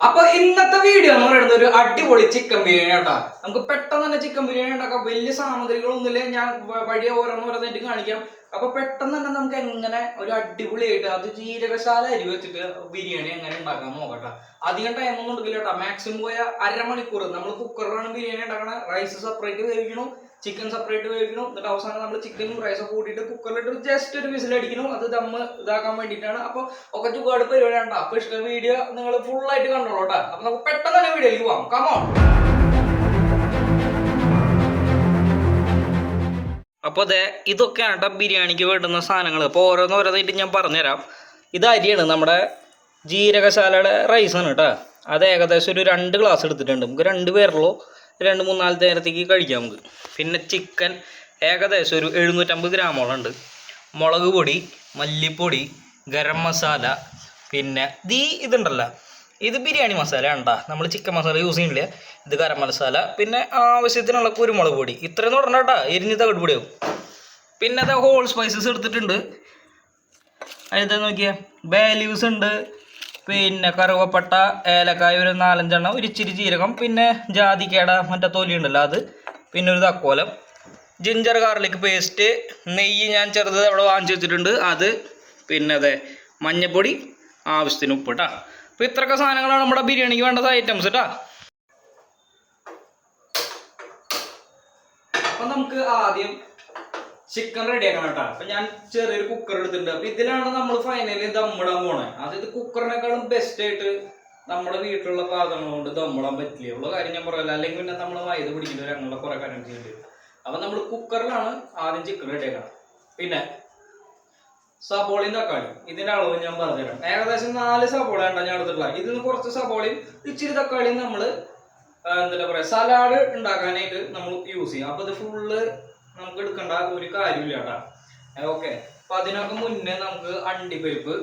അപ്പൊ ഇന്നത്തെ വീഡിയോ എന്ന് പറയുന്നത് ഒരു അടിപൊളി ചിക്കൻ ബിരിയാണി കേട്ടോ. നമുക്ക് പെട്ടെന്ന് തന്നെ ചിക്കൻ ബിരിയാണി ഉണ്ടാക്കാം. വലിയ സാമഗ്രികളൊന്നുമില്ല, ഞാൻ വഴിയെ ഓരോന്നോരോന്നായിട്ട് കാണിക്കാം. അപ്പൊ പെട്ടെന്ന് തന്നെ നമുക്ക് എങ്ങനെ ഒരു അടിപൊളിയായിട്ട് അത് ജീരകശാല അരി വെച്ചിട്ട് ബിരിയാണി എങ്ങനെ ഉണ്ടാക്കാൻ നോക്കട്ടെ. അധികം ടൈമൊന്നും എടുക്കില്ല കേട്ടോ. മാക്സിമം പോയ അരമണിക്കൂർ. നമ്മൾ കുക്കറിലാണ് ബിരിയാണി ഉണ്ടാക്കണത്. റൈസ് സെപ്പറേറ്റ് വേവിക്കണം, ചിക്കൻ സെപ്പറേറ്റ് വേവിക്കണം. എന്നിട്ട് അവസാനം നമ്മൾ ചിക്കനും റൈസും കൂട്ടിയിട്ട് കുക്കറിലിട്ട് ജസ്റ്റ് ഒരു വിസിൽ അടിക്കണം. അത് ദമ്മ് ഇതാക്കാൻ വേണ്ടിയിട്ടാണ്. അപ്പൊ ഒക്കെ ചുക്കാട് പരിപാടിയാണ്. അപ്പൊ ഇഷ്ട വീഡിയോ നിങ്ങൾ ഫുൾ ആയിട്ട് കണ്ടോളൂ കേട്ടോ. അപ്പൊ നമുക്ക് പെട്ടെന്ന് തന്നെ വീഡിയോയിലേക്ക് പോവാം. കമോൺ. അപ്പോൾ അതെ, ഇതൊക്കെയാണ് കേട്ടോ ബിരിയാണിക്ക് വേണ്ടുന്ന സാധനങ്ങൾ. അപ്പോൾ ഓരോന്നോരോന്നായിട്ട് ഞാൻ പറഞ്ഞുതരാം. ഇത് അരിയാണ്, നമ്മുടെ ജീരകശാലയുടെ റൈസാണ് കേട്ടോ. അത് ഏകദേശം ഒരു 2 ഗ്ലാസ് എടുത്തിട്ടുണ്ട്. നമുക്ക് 2 പേരുള്ളൂ, 2-3-4 നേരത്തേക്ക് കഴിക്കാം നമുക്ക്. പിന്നെ ചിക്കൻ ഏകദേശം ഒരു 750 ഗ്രാമോളം ഉണ്ട്. മുളക് പൊടി, മല്ലിപ്പൊടി, ഗരം മസാല, പിന്നെ ഇതുണ്ടല്ലോ, ഇത് ബിരിയാണി മസാല ഉണ്ടോ. നമ്മൾ ചിക്കൻ മസാല യൂസ് ചെയ്യുന്നില്ല. ഇത് ഗരം മസാല, പിന്നെ ആവശ്യത്തിനുള്ള കുരുമുളക് പൊടി. ഇത്രയും തുടരണം കേട്ടോ, എരിഞ്ഞ് തവിട് പൊടിയാവും. പിന്നെ അത് ഹോൾ സ്പൈസസ് എടുത്തിട്ടുണ്ട്. അതെന്താ നോക്കിയാൽ ബേ ലീവ്സ് ഉണ്ട്, പിന്നെ കറുവപ്പട്ട, ഏലക്കായ ഒരു 4-5 എണ്ണം, ഒരു ഇച്ചിരി ജീരകം, പിന്നെ ജാതിക്കയുടെ മറ്റേ തൊലി ഉണ്ടല്ലോ അത്, പിന്നെ ഒരു തക്കോലം, ജിഞ്ചർ ഗാർലിക് പേസ്റ്റ്, നെയ്യ് ഞാൻ ചെറുത് അവിടെ വാങ്ങിച്ചു വെച്ചിട്ടുണ്ട് അത്, പിന്നെ അതെ മഞ്ഞൾപ്പൊടി, ആവശ്യത്തിന് ഉപ്പ് കേട്ടോ. അപ്പോൾ ഇത്രയൊക്കെ സാധനങ്ങളാണ് നമ്മുടെ ബിരിയാണിക്ക് വേണ്ട ഐറ്റംസ് കേട്ടോ. അപ്പം നമുക്ക് ആദ്യം ചിക്കൻ റെഡി ആക്കണം കേട്ടോ. അപ്പൊ ഞാൻ ചെറിയൊരു കുക്കർ എടുത്തിട്ടുണ്ട്. അപ്പൊ ഇതിലാണ് നമ്മൾ ഫൈനലി ദമ്മിടാൻ പോണേ. അതായത് കുക്കറിനേക്കാളും ബെസ്റ്റ് ആയിട്ട് നമ്മുടെ വീട്ടിലുള്ള പാത്രങ്ങൾ കൊണ്ട് ദമ്മിടാൻ പറ്റില്ല ഉള്ള കാര്യം ഞാൻ പറയല. അല്ലെങ്കിൽ പിന്നെ നമ്മൾ വയത് പിടിക്കുന്നവർ അങ്ങനെയുള്ള കുറെ കാര്യം ചെയ്യേണ്ടി വരും. അപ്പൊ നമ്മൾ കുക്കറിലാണ് ആദ്യം ചിക്കൻ റെഡി ആക്കണം. പിന്നെ സബോളയും തക്കാളി ഇതിന്റെ അളവ് ഞാൻ പറഞ്ഞുതരാം. ഏകദേശം 4 സബോള ഉണ്ടോ ഞാൻ എടുത്തിട്ടുള്ള. ഇതിന് കുറച്ച് സബോളയും ഇച്ചിരി തക്കാളിയും നമ്മൾ എന്താ പറയാ സലാഡ് ഉണ്ടാക്കാനായിട്ട് നമ്മൾ യൂസ് ചെയ്യും. അപ്പൊ ഇത് ഫുള്ള് നമുക്ക് എടുക്കേണ്ട ഒരു കാര്യമില്ല കേട്ടാ. ഓക്കെ, അപ്പൊ അതിനൊക്കെ മുന്നേ നമുക്ക് അണ്ടിപ്പരിപ്പ്,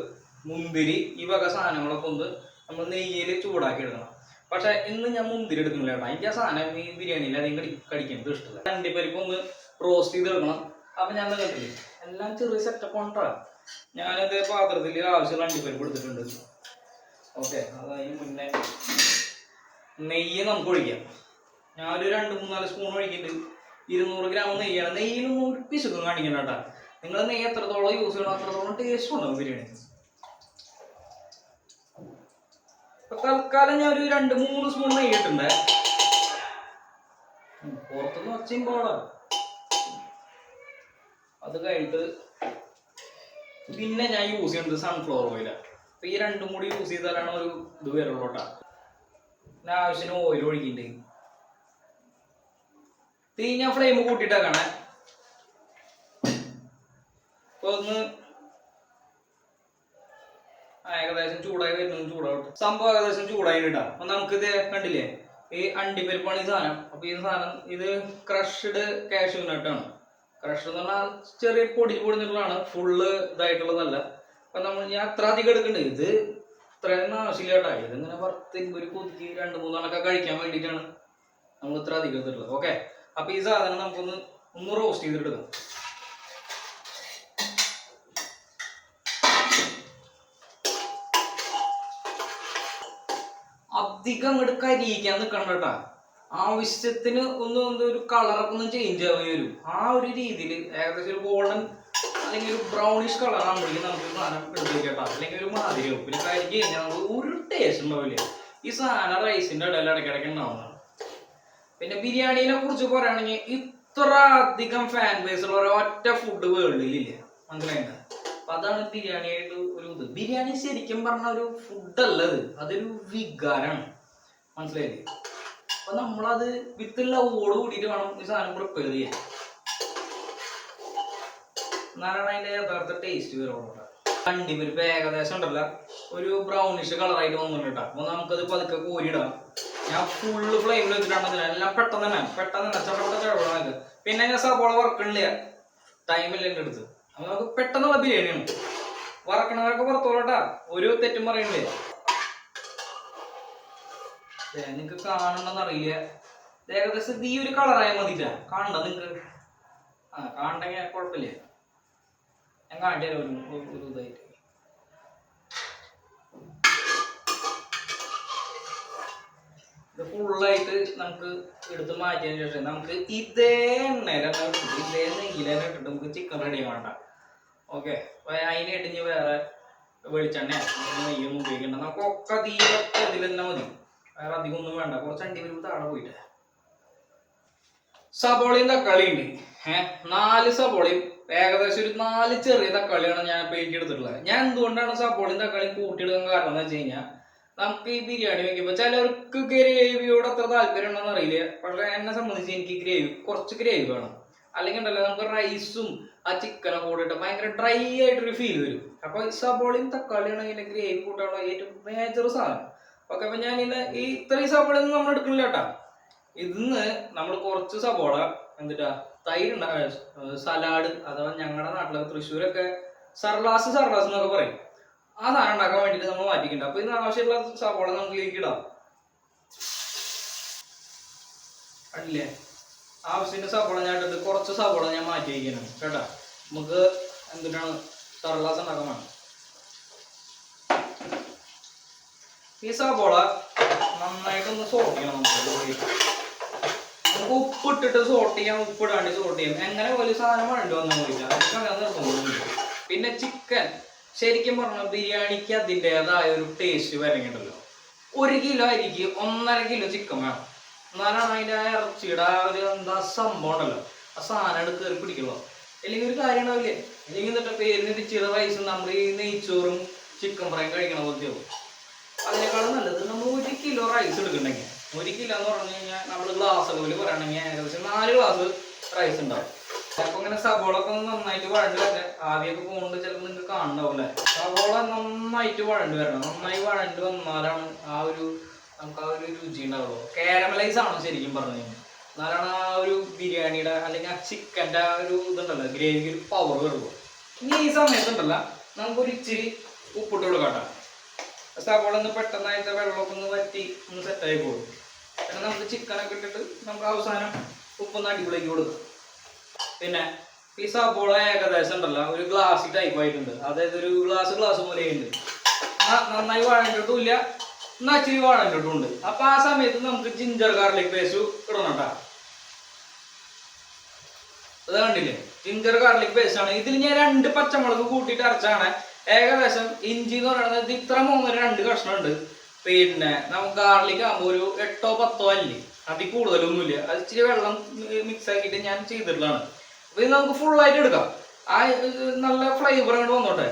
മുന്തിരി, ഈ വക സാധനങ്ങളൊക്കെ ഒന്ന് നമ്മൾ നെയ്യിൽ ചൂടാക്കി എടുക്കണം. പക്ഷെ ഇന്ന് ഞാൻ മുന്തിരി എടുക്കുന്നില്ല കേട്ടോ. എനിക്ക് ആ സാധനം ഈ ബിരിയാണിയിൽ അധികം കടിക്കുന്നത് ഇഷ്ടമില്ല. അണ്ടിപ്പരിപ്പ് ഒന്ന് റോസ്റ്റ് ചെയ്ത് എടുക്കണം. അപ്പൊ ഞാൻ കേട്ടില്ലേ എല്ലാം ചെറിയ സെറ്റപ്പ് ഉണ്ടാ. ഞാനത് പാത്രത്തിൽ ആവശ്യമുള്ള അണ്ടിപ്പരിപ്പ് എടുത്തിട്ടുണ്ട്. ഓക്കെ, അതിന് മുന്നേ നെയ്യ് നമുക്ക് ഒഴിക്കാം. ഞാനൊരു 2-3-4 സ്പൂൺ ഒഴിക്കുന്നുണ്ട്. 200 ഗ്രാം നെയ്യാണ്. നെയ്യിലൊന്നും ഒരു പിശുക്കും കാണിക്കണ്ട കേട്ടാ. നിങ്ങൾ നെയ്യ് എത്രത്തോളം യൂസ് ചെയ്യണം അത്രത്തോളം ടേസ്റ്റ് ഉണ്ടാവും ബിരിയാണി. ഇപ്പൊ തൽക്കാലം ഞാൻ ഒരു 2-3 സ്പൂൺ നെയ്യ് ഇട്ടുണ്ട്. പുറത്തുനിന്ന് ഒച്ചയും പോടാ. അത് കഴിഞ്ഞിട്ട് പിന്നെ ഞാൻ യൂസ് ചെയ്യുന്നത് സൺഫ്ലവർ ഓയിലാണ്. അപ്പൊ ഈ 2ഉം കൂടി യൂസ് ചെയ്താലാണ് ഒരു ഇത് വരുള്ളൂ കേട്ടാ. പിന്നെ ആവശ്യത്തിന് ഓയിൽ ഒഴിക്കുന്നുണ്ട്. തീ ഞാൻ ഫ്ലെയിം കൂട്ടിയിട്ടാക്കണേ. അപ്പൊ ഒന്ന് ഏകദേശം ചൂടായി വരുന്നത് ചൂടാവട്ടെ. സംഭവം ഏകദേശം ചൂടായി ഇടാം. അപ്പൊ നമുക്കിത് കണ്ടില്ലേ, ഈ അണ്ടിപ്പരിപ്പാണ് ഈ സാധനം. അപ്പൊ ഈ സാധനം ഇത് ക്രഷ്ഡ് കാഷ്യൂ നട്ടാണ്. ക്രഷ് എന്ന് പറഞ്ഞാൽ ചെറിയ പൊടി പൊടിഞ്ഞിട്ടുള്ളതാണ്, ഫുള്ള് ഇതായിട്ടുള്ളതല്ല. അപ്പൊ ഞാൻ അത്ര അധികം എടുക്കുന്നുണ്ട്. ഇത് ഇത്രയൊന്നും ആവശ്യമില്ല കേട്ടാ. ഇതിങ്ങനെ വറുത്ത് ഒരു കൊതിക്ക് 2-3 കഴിക്കാൻ വേണ്ടിയിട്ടാണ് നമ്മൾ ഇത്ര അധികം എടുത്തിട്ടുള്ളത്. ഓക്കെ, അപ്പൊ ഈ സാധനം നമുക്കൊന്ന് റോസ്റ്റ് ചെയ്തെടുക്കാം. അധികം അങ്ങോട്ട് കരിയിക്കാൻ നിൽക്കണം കേട്ടാ. ആവശ്യത്തിന് ഒരു കളറൊക്കെ ഒന്ന് ചേഞ്ച് ആവുകയും വരും. ആ ഒരു രീതിയിൽ ഏകദേശം ഒരു ഗോൾഡൻ അല്ലെങ്കിൽ ഒരു ബ്രൗണിഷ് കളർ ആകുമ്പോഴേക്കും നമുക്ക് സാധനം എടുത്ത് കേട്ടാ. അല്ലെങ്കിൽ ഒരു മാതിരി പിന്നെ കരിക്ക് കഴിഞ്ഞാൽ നമുക്ക് ഒരു ടേസ്റ്റ് ഉണ്ടാവില്ല. ഈ സാധനം റൈസിന്റെ ഇടയിൽ ഇടയ്ക്കിടയ്ക്ക് ഉണ്ടാവുന്നതാണ്. പിന്നെ ബിരിയാണിനെ കുറിച്ച് പറയുകയാണെങ്കിൽ ഇത്ര അധികം ഫാൻ ബേസ് ഉള്ള ഒറ്റ ഫുഡ് വേൾഡിലില്ല, മനസ്സിലായില്ല. അപ്പൊ അതാണ് ബിരിയാണിയായിട്ട് ഒരു ഇത്. ബിരിയാണി ശരിക്കും പറഞ്ഞ ഒരു ഫുഡല്ല, അതൊരു വികാരമാണ്, മനസ്സിലായില്ലേ. അപ്പൊ നമ്മളത് വിത്തുള്ള ഓട് കൂടിയിട്ട് വേണം ഈ സാധനം പ്രിപ്പയർ ചെയ്യാൻ. എന്നാലാണ് അതിന്റെ യഥാർത്ഥ ടേസ്റ്റ് വരുള്ളൂ. അണ്ടിപ്പരിപ്പ് ഏകദേശം ഉണ്ടല്ല ഒരു ബ്രൗണിഷ് കളറായിട്ട് വന്നിട്ടാ. അപ്പൊ നമുക്കത് പതുക്കെ കോരിയിടാം. ഞാൻ ഫുള്ള് ഫ്ലെയിമിൽ വെച്ചിട്ടാണ് എല്ലാം പെട്ടെന്ന് തന്നെ ചടപട. പിന്നെ ഞാൻ സബോള വറക്കണില്ല, ടൈമില്ല എൻ്റെ അടുത്ത്. അപ്പൊ നമുക്ക് പെട്ടെന്നുള്ള ബിരിയാണിയാണ്. വറക്കണവരൊക്കെ പുറത്തോളട്ടാ, ഒരു തെറ്റും പറയണില്ലേ. നിങ്ങക്ക് കാണണമെന്ന് അറിയില്ല, ഏകദേശം ഈ ഒരു കളറായ മതിട്ടാ. കാണണ്ട നിങ്ങക്ക്? കാണണ്ടെങ്കിൽ കുഴപ്പമില്ല, ഞാൻ കാണിച്ചാലോ ഒരു ഇതായിട്ട്. ഇത് ഫുള്ളായിട്ട് നമുക്ക് എടുത്ത് മാറ്റിയതിന് ശേഷം നമുക്ക് ഇതേ എണ്ണയിൽ തന്നെ ഇട്ടിട്ട് ഇതേ നെയ്യിൽ തന്നെ ഇട്ടിട്ട് നമുക്ക് ചിക്കൻ റെഡി വേണ്ട. ഓക്കെ, അപ്പൊ അതിനായിട്ട് ഇനി വേറെ വെളിച്ചെണ്ണ നെയ്യൊന്നും ഉപയോഗിക്കണ്ട. നമുക്കൊക്കെ തീരൊക്കെ ഇതിൽ തന്നെ മതി, വേറെ അധികം ഒന്നും വേണ്ട. കുറച്ച് അണ്ടി വരുമ്പോൾ താഴെ പോയിട്ട് സബോളയും തക്കാളി ഉണ്ട്. 4 സബോളയും ഏകദേശം ഒരു 4 ചെറിയ തക്കാളിയാണ് ഞാൻ പേക്ക് എടുത്തിട്ടുള്ളത്. ഞാൻ എന്തുകൊണ്ടാണ് സബോളയും തക്കാളിയും കൂട്ടിയിടുന്ന കാരണം എന്ന് വെച്ച് കഴിഞ്ഞാൽ നമുക്ക് ഈ ബിരിയാണി വെക്കുമ്പോൾ ചിലർക്ക് ഗ്രേവിയോട് അത്ര താല്പര്യം ഉണ്ടെന്ന് അറിയില്ല. പക്ഷെ എന്നെ സംബന്ധിച്ച് എനിക്ക് കുറച്ച് ഗ്രേവി വേണം. അല്ലെങ്കിൽ ഉണ്ടല്ലോ നമുക്ക് റൈസും ആ ചിക്കനും കൂടിയിട്ട് ഭയങ്കര ഡ്രൈ ആയിട്ടൊരു ഫീൽ വരും. അപ്പൊ സബോളയും തക്കാളിയാണ് അതിന്റെ ഗ്രേവി കൂട്ടാനുള്ള ഏറ്റവും മേജർ സാധനം. ഓക്കെ, അപ്പൊ ഞാൻ ഈ ഇത്രയും സബോളയൊന്നും നമ്മൾ എടുക്കുന്നില്ല കേട്ടാ. ഇതിന്ന് നമ്മൾ കുറച്ച് സബോള എന്നിട്ടാ തൈര് സലാഡ്, അഥവാ ഞങ്ങളുടെ നാട്ടിലൊക്കെ തൃശ്ശൂരൊക്കെ സർലാസ് എന്നൊക്കെ പറയും, ആ സാധനം ഉണ്ടാക്കാൻ വേണ്ടിട്ട് നമ്മൾ മാറ്റിക്കണ്ട. അപ്പൊ ഇതിന് ആവശ്യമുള്ള സബോള നമുക്ക് ഇതിലേക്ക് ഇടാം. അല്ലേ, ആവശ്യത്തിന്റെ സബോള ഞാൻ ഇട്ടിട്ട് കുറച്ച് സബോള ഞാൻ മാറ്റി വയ്ക്കണം കേട്ടാ. നമുക്ക് എന്തിനാണ് സർലാസ് ഉണ്ടാക്കാൻ വേണം. ഈ സബോള നന്നായിട്ടൊന്ന് സോട്ട് ചെയ്യണം. നമുക്ക് ഉപ്പിട്ടിട്ട് സോട്ട് ചെയ്യാം, ഉപ്പിടാണ്ട് സോട്ട് ചെയ്യാം, എങ്ങനെ പോലെ സാധനം വേണ്ടി വന്നാൽ പോയില്ല. അതൊക്കെ അങ്ങനെ നിർബന്ധമില്ല. പിന്നെ ചിക്കൻ ശരിക്കും പറഞ്ഞാൽ ബിരിയാണിക്ക് അതിൻ്റെതായ ഒരു ടേസ്റ്റ് വരങ്ങുണ്ടല്ലോ. 1 കിലോ അരിക്ക് 1.5 കിലോ ചിക്കൻ വേണം, എന്നാലാണ് അതിൻ്റെ ആ ഇറച്ചിയുടെ ആ ഒരു എന്താ സംഭവം ഉണ്ടല്ലോ, ആ സാധനം എടുത്ത് കയറി പിടിക്കുള്ളൂ. അല്ലെങ്കിൽ ഒരു കാര്യം ഉണ്ടാവില്ലേ, അല്ലെങ്കിൽ എന്നിട്ട് പേരിന് ഇച്ചിരി റൈസ് നമ്മൾ ഈ നെയ്ച്ചോറും ചിക്കൻ ഫ്രൈയും കഴിക്കണ പോലത്തെ ആവും. അതിനേക്കാളും നല്ലത് നമ്മൾ 1 കിലോ റൈസ് എടുക്കണമെങ്കിൽ, 1 കിലോ എന്ന് പറഞ്ഞു കഴിഞ്ഞാൽ നമ്മൾ ഗ്ലാസ് അളവിൽ പറയുകയാണെങ്കിൽ ഏകദേശം 4 ഗ്ലാസ് റൈസ് ഉണ്ടാവും. അപ്പൊ ഇങ്ങനെ സബോളൊക്കെ ഒന്ന് നന്നായിട്ട് വഴണ്ട് വരട്ടെ. ആദ്യമൊക്കെ പോകുന്നത് ചിലപ്പോൾ നിങ്ങൾക്ക് കാണുന്നുണ്ടാവില്ലേ, സബോള നന്നായിട്ട് വഴണ്ട് വരണം. നന്നായി വഴണ്ട് വന്നാലാണ് നമുക്ക് ആ ഒരു രുചി ഉണ്ടാവുള്ളൂ. കാരമലൈസ് ആണ് ശരിക്കും പറഞ്ഞു കഴിഞ്ഞാൽ, എന്നാലാണ് ആ ഒരു ബിരിയാണിയുടെ അല്ലെങ്കിൽ ആ ചിക്കൻ്റെ ആ ഒരു ഇതുണ്ടല്ലോ, ഗ്രേവിക്ക് ഒരു പവർ വരുള്ളൂ. ഇനി ഈ സമയത്തുണ്ടല്ലോ നമുക്കൊരു ഇച്ചിരി ഉപ്പിട്ട് കൊടുക്കാട്ടോ. സബോള ഒന്ന് പെട്ടെന്നായിട്ട് വെള്ളമൊക്കെ ഒന്ന് വറ്റി ഒന്ന് സെറ്റായി പോകും. പിന്നെ നമുക്ക് ചിക്കനൊക്കെ ഇട്ടിട്ട് നമുക്ക് അവസാനം ഉപ്പൊന്ന് അടിപൊളിയാക്കി കൊടുക്കും. പിന്നെ ഈ സബോള ഏകദേശം ഉണ്ടല്ലോ ഒരു ഗ്ലാസ് ടൈപ്പ് ആയിട്ടുണ്ട്, അതായത് ഒരു ഗ്ലാസ് പോലെ ഉണ്ട്. നന്നായി വഴണ്ടിട്ടും ഇല്ല, എന്നാൽ ഇച്ചിരി വഴണ്ടിട്ടും ഉണ്ട്. അപ്പൊ ആ സമയത്ത് നമുക്ക് ജിഞ്ചർ ഗാർലിക് പേസ്റ്റ് ഇടണം കേട്ടാ. അത് കണ്ടില്ലേ, ജിഞ്ചർ ഗാർലിക് പേസ്റ്റ് ആണ്. ഇതിൽ ഞാൻ 2 പച്ചമുളക് കൂട്ടിയിട്ട് അരച്ചാണ്. ഏകദേശം ഇഞ്ചി എന്ന് പറയുന്നത് ഇത്ര 2 കഷ്ണം ഉണ്ട്. പിന്നെ നമുക്ക് ഗാർലിക് ആകുമ്പോൾ ഒരു 8-10 അല്ലി, അതിൽ കൂടുതലൊന്നുമില്ല. അത് ഇച്ചിരി വെള്ളം മിക്സ് ആക്കിയിട്ട് ഞാൻ ചെയ്തിട്ടുള്ളതാണ്. അപ്പൊ ഇത് നമുക്ക് ഫുള്ളായിട്ട് എടുക്കാം, ആ നല്ല ഫ്ലേവർ അങ്ങോട്ട് വന്നോട്ടെ.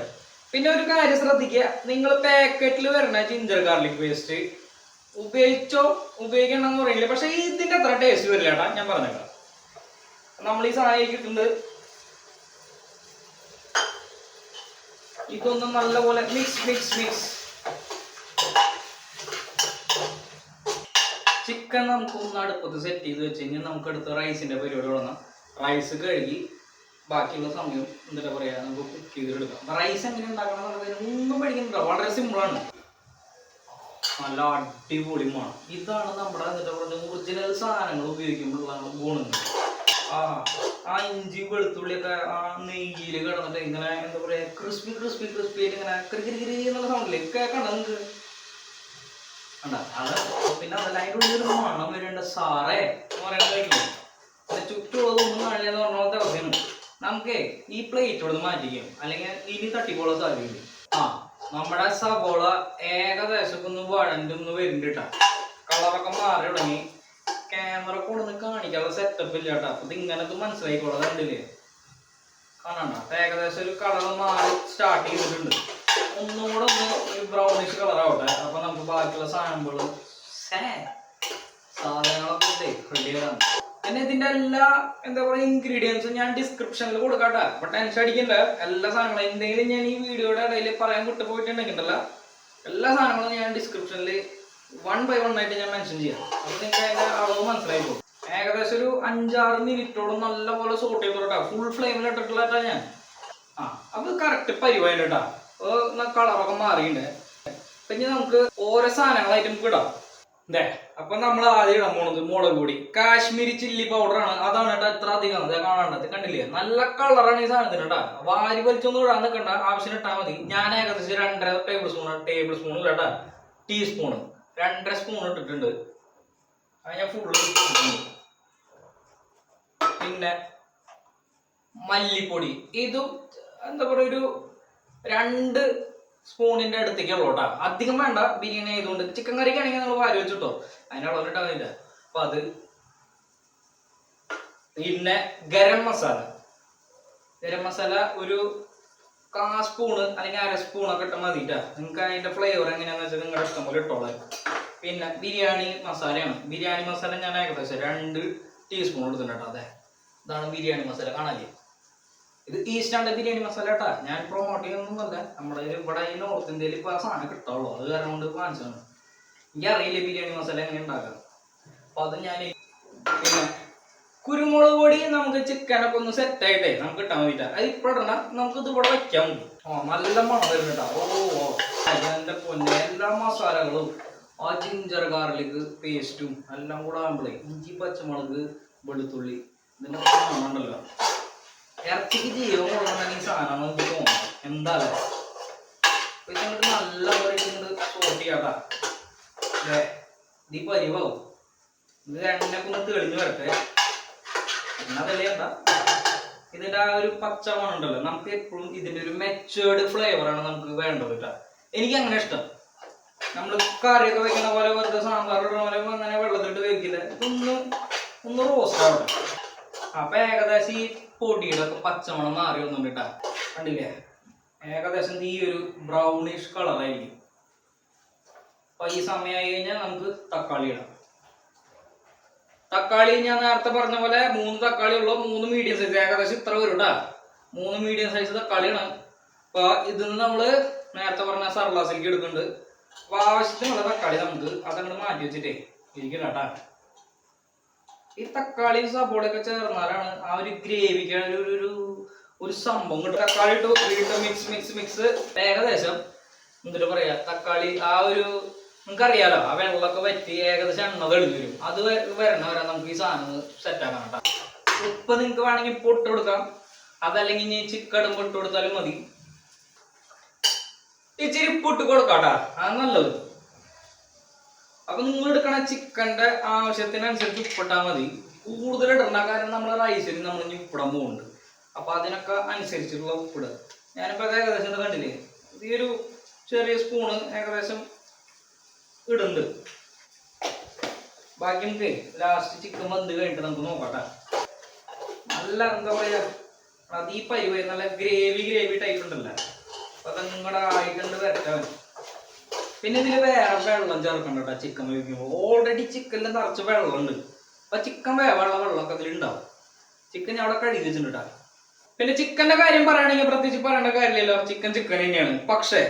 പിന്നെ ഒരു കാര്യം ശ്രദ്ധിക്കുക, നിങ്ങൾ പാക്കറ്റിൽ വരുന്ന ജിഞ്ചർ ഗാർലിക് പേസ്റ്റ് ഉപയോഗിക്കണമെന്ന് പറയില്ല, പക്ഷെ ഇതിന്റെ അത്ര ടേസ്റ്റ് വരില്ല കേട്ടാ. ഞാൻ പറഞ്ഞേക്കാം, നമ്മൾ ഈ സാധനം കിട്ടുന്നത് ഇതൊന്നും നല്ലപോലെ മിക്സ്. ചിക്കൻ നമുക്ക് ഒന്ന് അടുപ്പത്ത് സെറ്റ് ചെയ്ത് വെച്ച് കഴിഞ്ഞാൽ നമുക്ക് അടുത്ത റൈസിന്റെ പരിപാടി തുടങ്ങാം. റൈസ് കഴുകി ബാക്കിയുള്ള സമയം എന്താ പറയാ നമുക്ക് കുക്ക് ചെയ്തെടുക്കാം. റൈസ് എങ്ങനെ ഉണ്ടാക്കണം എന്നുള്ളത് ഒന്നും പഠിക്കുന്നുണ്ടോ, വളരെ സിമ്പിളാണ്, നല്ല അടിപൊളിയുമാണ്. ഇതാണ് നമ്മുടെ എന്താ പറയുക ഒറിജിനൽ സാധനങ്ങൾ ഉപയോഗിക്കുമ്പോഴുള്ള ഗുണങ്ങൾ. ആ ഇഞ്ചി വെളുത്തുള്ളിയൊക്കെ ആ നെയ്യിൽ കിടന്നിട്ട് ഇങ്ങനെ എന്താ പറയാ ക്രിസ്പി ആയിട്ട് ഇങ്ങനെ കിരി എന്നുള്ള സൗണ്ടില്ലേ കേൾക്കണ്ട നിങ്ങൾക്ക് കണ്ട അത്. പിന്നെ അതല്ല അതിൻ്റെ ഉള്ളിൽ മണം വരേണ്ട സാറേ എന്ന് പറയാൻ കഴിയില്ല. ചുറ്റുമുള്ളതൊന്നും കാണില്ലെന്ന് പറഞ്ഞ പോലത്തെ അവസ്ഥയാണ്. നമുക്ക് ഈ പ്ലേറ്റ് ഇവിടെ നിന്ന് മാറ്റിക്കും, അല്ലെങ്കിൽ ഇനി തട്ടിക്കോളാൻ സാധ്യതയില്ല. നമ്മുടെ സവോള ഏകദേശം ഒന്ന് വഴണ്ടൊന്ന് വരുന്നുണ്ട്. കളറൊക്കെ മാറി തുടങ്ങി. ക്യാമറ കൊണ്ടൊന്ന് കാണിക്കാനുള്ള സെറ്റപ്പ് ഇല്ല കേട്ടോ. അപ്പൊ ഇത് ഇങ്ങനത്തെ മനസ്സിലായിക്കോളാം, കണ്ടില്ലേ കാണണ്ട. ഏകദേശം ഒരു കളർ മാറി സ്റ്റാർട്ട് ചെയ്തിട്ടുണ്ട്. ഒന്നുകൂടെ ഒരു ബ്രൗണിഷ് കളർ ആവട്ടെ. അപ്പൊ നമുക്ക് ബാക്കിയുള്ള സാധനങ്ങളൊക്കെ റെഡിയാണ്. പിന്നെ ഇതിന്റെ എല്ലാ എന്താ പറയുക ഇൻഗ്രീഡിയൻസും ഞാൻ ഡിസ്ക്രിപ്ഷനിൽ കൊടുക്കാട്ടെ. അപ്പൊ ടെൻഷൻ അടിക്കണ്ട. എല്ലാ സാധനങ്ങളും എന്തെങ്കിലും ഞാൻ ഈ വീഡിയോയുടെ ഇടയിൽ പറയാൻ വിട്ടുപോയിട്ടുണ്ടെങ്കിലല്ല, എല്ലാ സാധനങ്ങളും ഞാൻ ഡിസ്ക്രിപ്ഷനിൽ 1 by 1 ആയിട്ട് ഞാൻ മെൻഷൻ ചെയ്യാം. അപ്പൊ നിങ്ങൾക്ക് അതിന്റെ അളവ് മനസ്സിലായി പോകും. ഏകദേശം ഒരു 5-6 മിനിറ്റോളം നല്ലപോലെ സോട്ട് ചെയ്തോട്ടാ. ഫുൾ ഫ്ലെയിമിൽ ഇട്ടിട്ടുള്ള ഞാൻ അപ്പൊ കറക്റ്റ് പരിപാടി കേട്ടാ. കളറൊക്കെ മാറിയിട്ടുണ്ട്. പിന്നെ നമുക്ക് ഓരോ സാധനങ്ങളായിട്ട് നമുക്ക് ഇടാം. അപ്പൊ നമ്മൾ ആദ്യം ഇടാൻ പോണത് മുളക് പൊടി, കാശ്മീരി ചില്ലി പൗഡറാണ്. അതാണ് കേട്ടോ ഇത്ര അധികം കാണേണ്ടത്. കണ്ടില്ലേ നല്ല കളറാണ് ഈ സാധനത്തിന് കേട്ടാ. വാരി വലിച്ചൊന്നും ഇടാൻ നിൽക്കണ്ട, ആവശ്യം ഇട്ടാൽ മതി. ഞാൻ ഏകദേശം 2.5 ടേബിൾ സ്പൂൺ ഇല്ല കേട്ടാ, ടീസ്പൂണ് 2.5 സ്പൂൺ ഇട്ടിട്ടുണ്ട്. അത് ഞാൻ ഫുള്ള്. പിന്നെ മല്ലിപ്പൊടി, ഇതും എന്താ പറയുക ഒരു 2 സ്പൂണിന്റെ അടുത്തേക്കുള്ളൂ കേട്ടോ. അധികം വേണ്ട, ബിരിയാണി ആയതുകൊണ്ട്. ചിക്കൻ കറിക്കാണെങ്കിൽ നമ്മൾ വാരി വെച്ചിട്ടോ, അതിൻ്റെ അളവിലിട്ടാവില്ല. അപ്പൊ അത്. പിന്നെ ഗരം മസാല ഒരു 1/4 സ്പൂണ് അല്ലെങ്കിൽ 1/2 സ്പൂണൊക്കെ ഇട്ടാൽ മതിട്ടാ. നിങ്ങൾക്ക് അതിന്റെ ഫ്ലേവർ എങ്ങനെയാണെന്ന് വെച്ചാൽ നിങ്ങളുടെ ഇഷ്ടം പോലെ ഇട്ടോളാം. പിന്നെ ബിരിയാണി മസാലയാണ്. ബിരിയാണി മസാല ഞാൻ ഏകദേശം 2 ടീസ്പൂൺ എടുത്തിട്ടുണ്ട് കേട്ടോ. അതെ, ഇതാണ് ബിരിയാണി മസാല. കാണാല്ലേ, ഇത് ഈസ്റ്റാണ്ട് ബിരിയാണി മസാല കേട്ടാ. ഞാൻ പ്രൊമോട്ട് ചെയ്യുന്നൊന്നുമല്ല, നമ്മുടെ ഇവിടെ ഈ നോർത്ത് ഇന്ത്യയിൽ ഇപ്പോൾ ആ സാധനം കിട്ടാവുള്ളൂ. അത് കാരണം കൊണ്ട് വാങ്ങിച്ചതാണ്. എനിക്കറിയില്ല ബിരിയാണി മസാല എങ്ങനെ ഉണ്ടാക്കാം. അപ്പൊ അത് ഞാൻ. പിന്നെ കുരുമുളക് പൊടി നമുക്ക് ചിക്കനൊക്കെ ഒന്ന് സെറ്റ് ആയിട്ടേ നമുക്ക് ഇട്ടാൻ വേണ്ടിട്ടാ. അത് ഇപ്പോഴ നമുക്ക് ഇത് ഇവിടെ വെക്കാൻ പറ്റും. നല്ല മണം വരും കേട്ടോ. എന്റെ പൊന്നെ, എല്ലാ മസാലകളും ആ ജിഞ്ചർ ഗാർലിക് പേസ്റ്റും എല്ലാം കൂടെ ആകുമ്പോഴേ, ഇഞ്ചി പച്ചമുളക് വെളുത്തുള്ളി ഇതിന്റെ മണമുണ്ടല്ലോ. ഇറച്ചിക്ക് ജീവൻ കൊടുക്കണമെങ്കിൽ ഈ സാധനം നമുക്ക് തോന്നും. എന്താ ഇതിങ്ങോട്ട് നല്ല പോലെ സോട്ട് ചെയ്യാട്ടാ. ഇത് പരിവാവും. ഇത് എണ്ണയൊക്കെ ഒന്ന് തെളിഞ്ഞു വരട്ടെ. ഇതിന്റെ ആ ഒരു പച്ചമണം ഉണ്ടല്ലോ, നമുക്ക് എപ്പോഴും ഇതിന്റെ ഒരു മെച്ചേർഡ് ഫ്ലേവറാണ് നമുക്ക് വേണ്ടത് കേട്ടോ. എനിക്ക് അങ്ങനെ ഇഷ്ടം. നമ്മൾ കറിയൊക്കെ വെക്കുന്ന പോലെ വെറുതെ സാമ്പാർ ഇടുന്ന പോലെ അങ്ങനെ വെള്ളത്തിട്ട് വേവിക്കില്ല. ഒന്ന് റോസ്റ്റ് ആവട്ടെ. അപ്പൊ ഏകദേശം ഈ പൊടിയുടെ ഒക്കെ പച്ചമണം മാറി ഒന്നും കേട്ടാ. കണ്ടില്ലേ, ഏകദേശം ഈ ഒരു ബ്രൗണിഷ് കളറായിരിക്കും. അപ്പൊ ഈ സമയമായി കഴിഞ്ഞാൽ നമുക്ക് തക്കാളി ഇടാം. തക്കാളി ഞാൻ നേരത്തെ പറഞ്ഞ പോലെ 3 തക്കാളി ഉള്ളൂ. 3 മീഡിയം സൈസ്, ഏകദേശം ഇത്ര വരും കേട്ടാ. 3 മീഡിയം സൈസ് തക്കാളിയാണ്. അപ്പൊ ഇതിന്ന് നമ്മള് നേരത്തെ പറഞ്ഞ സർലാസിലേക്ക് എടുക്കുന്നുണ്ട്. അപ്പൊ ആവശ്യത്തിനുള്ള തക്കാളി നമുക്ക് അതങ്ങോട്ട് മാറ്റി വെച്ചിട്ടേ ഇരിക്കില്ല കേട്ടാ. ഈ തക്കാളി സബോളയൊക്കെ ചേർന്നാലാണ് ആ ഒരു ഗ്രേവിക്ക് ഒരു സംഭവം കിട്ടും. തക്കാളി ഇട്ട് മിക്സ് ഏകദേശം എന്നിട്ട് പറയാ. തക്കാളി ആ ഒരു നിങ്ങൾക്കറിയാലോ, ആ വെള്ളമൊക്കെ വറ്റി ഏകദേശം എണ്ണ തെളിഞ്ഞു വരും. അത് വരണ വരാൻ നമുക്ക് ഈ സാധനം സെറ്റ് ആക്കണം കേട്ടോ. ഉപ്പ് നിങ്ങൾക്ക് വേണമെങ്കിൽ ഇപ്പോൾ ഇട്ട് കൊടുക്കാം, അതല്ലെങ്കിൽ ഇനി ചിക്കൻ ഇട്ട് കൊടുത്താലും മതി. ഇച്ചിരി ഉപ്പിട്ട് കൊടുക്കാട്ടാ, അത് നല്ലത്. അപ്പൊ നിങ്ങൾ എടുക്കണ ചിക്കന്റെ ആവശ്യത്തിനനുസരിച്ച് ഉപ്പിട്ടാൽ മതി. കൂടുതൽ ഇടണ്ട, കാരണം നമ്മൾ റൈസിന് നമ്മൾ ഇനി ഉപ്പിടാൻ പോകുന്നുണ്ട്. അപ്പൊ അതിനൊക്കെ അനുസരിച്ചിട്ടുള്ള ഉപ്പിടുക. ഞാനിപ്പോ അത് ഏകദേശം കണ്ടില്ലേ, ഈ ഒരു ചെറിയ സ്പൂണ് ഏകദേശം ഇടുന്നുണ്ട്. ബാക്കി നമുക്ക് ലാസ്റ്റ് ചിക്കൻ വന്ന് കഴിഞ്ഞിട്ട് നമുക്ക് നോക്കട്ടെ. നല്ല എന്താ പറയാ, അത് ഈ പരിപാടി നല്ല ഗ്രേവി ടൈപ്പ് ഉണ്ടല്ലോ. അപ്പൊ അത് നിങ്ങളുടെ ആയിട്ടുണ്ട് വരട്ടാൻ. പിന്നെ ഇതിൽ വേറെ വെള്ളം ചേർക്കണ്ട കേട്ടോ. ചിക്കൻ വേവിക്കുമ്പോൾ ഓൾറെഡി ചിക്കനിൽ നിറച്ച് വെള്ളമുണ്ട്. അപ്പൊ ചിക്കൻ വെള്ളമൊക്കെ അതിലുണ്ടാവും. ചിക്കൻ ഞാൻ അവിടെ കഴുകി വെച്ചിട്ടുണ്ട് കേട്ടോ. പിന്നെ ചിക്കന്റെ കാര്യം പറയുകയാണെങ്കിൽ പ്രത്യേകിച്ച് പറയേണ്ട കാര്യമില്ലല്ലോ, ചിക്കൻ തന്നെയാണ്. പക്ഷേ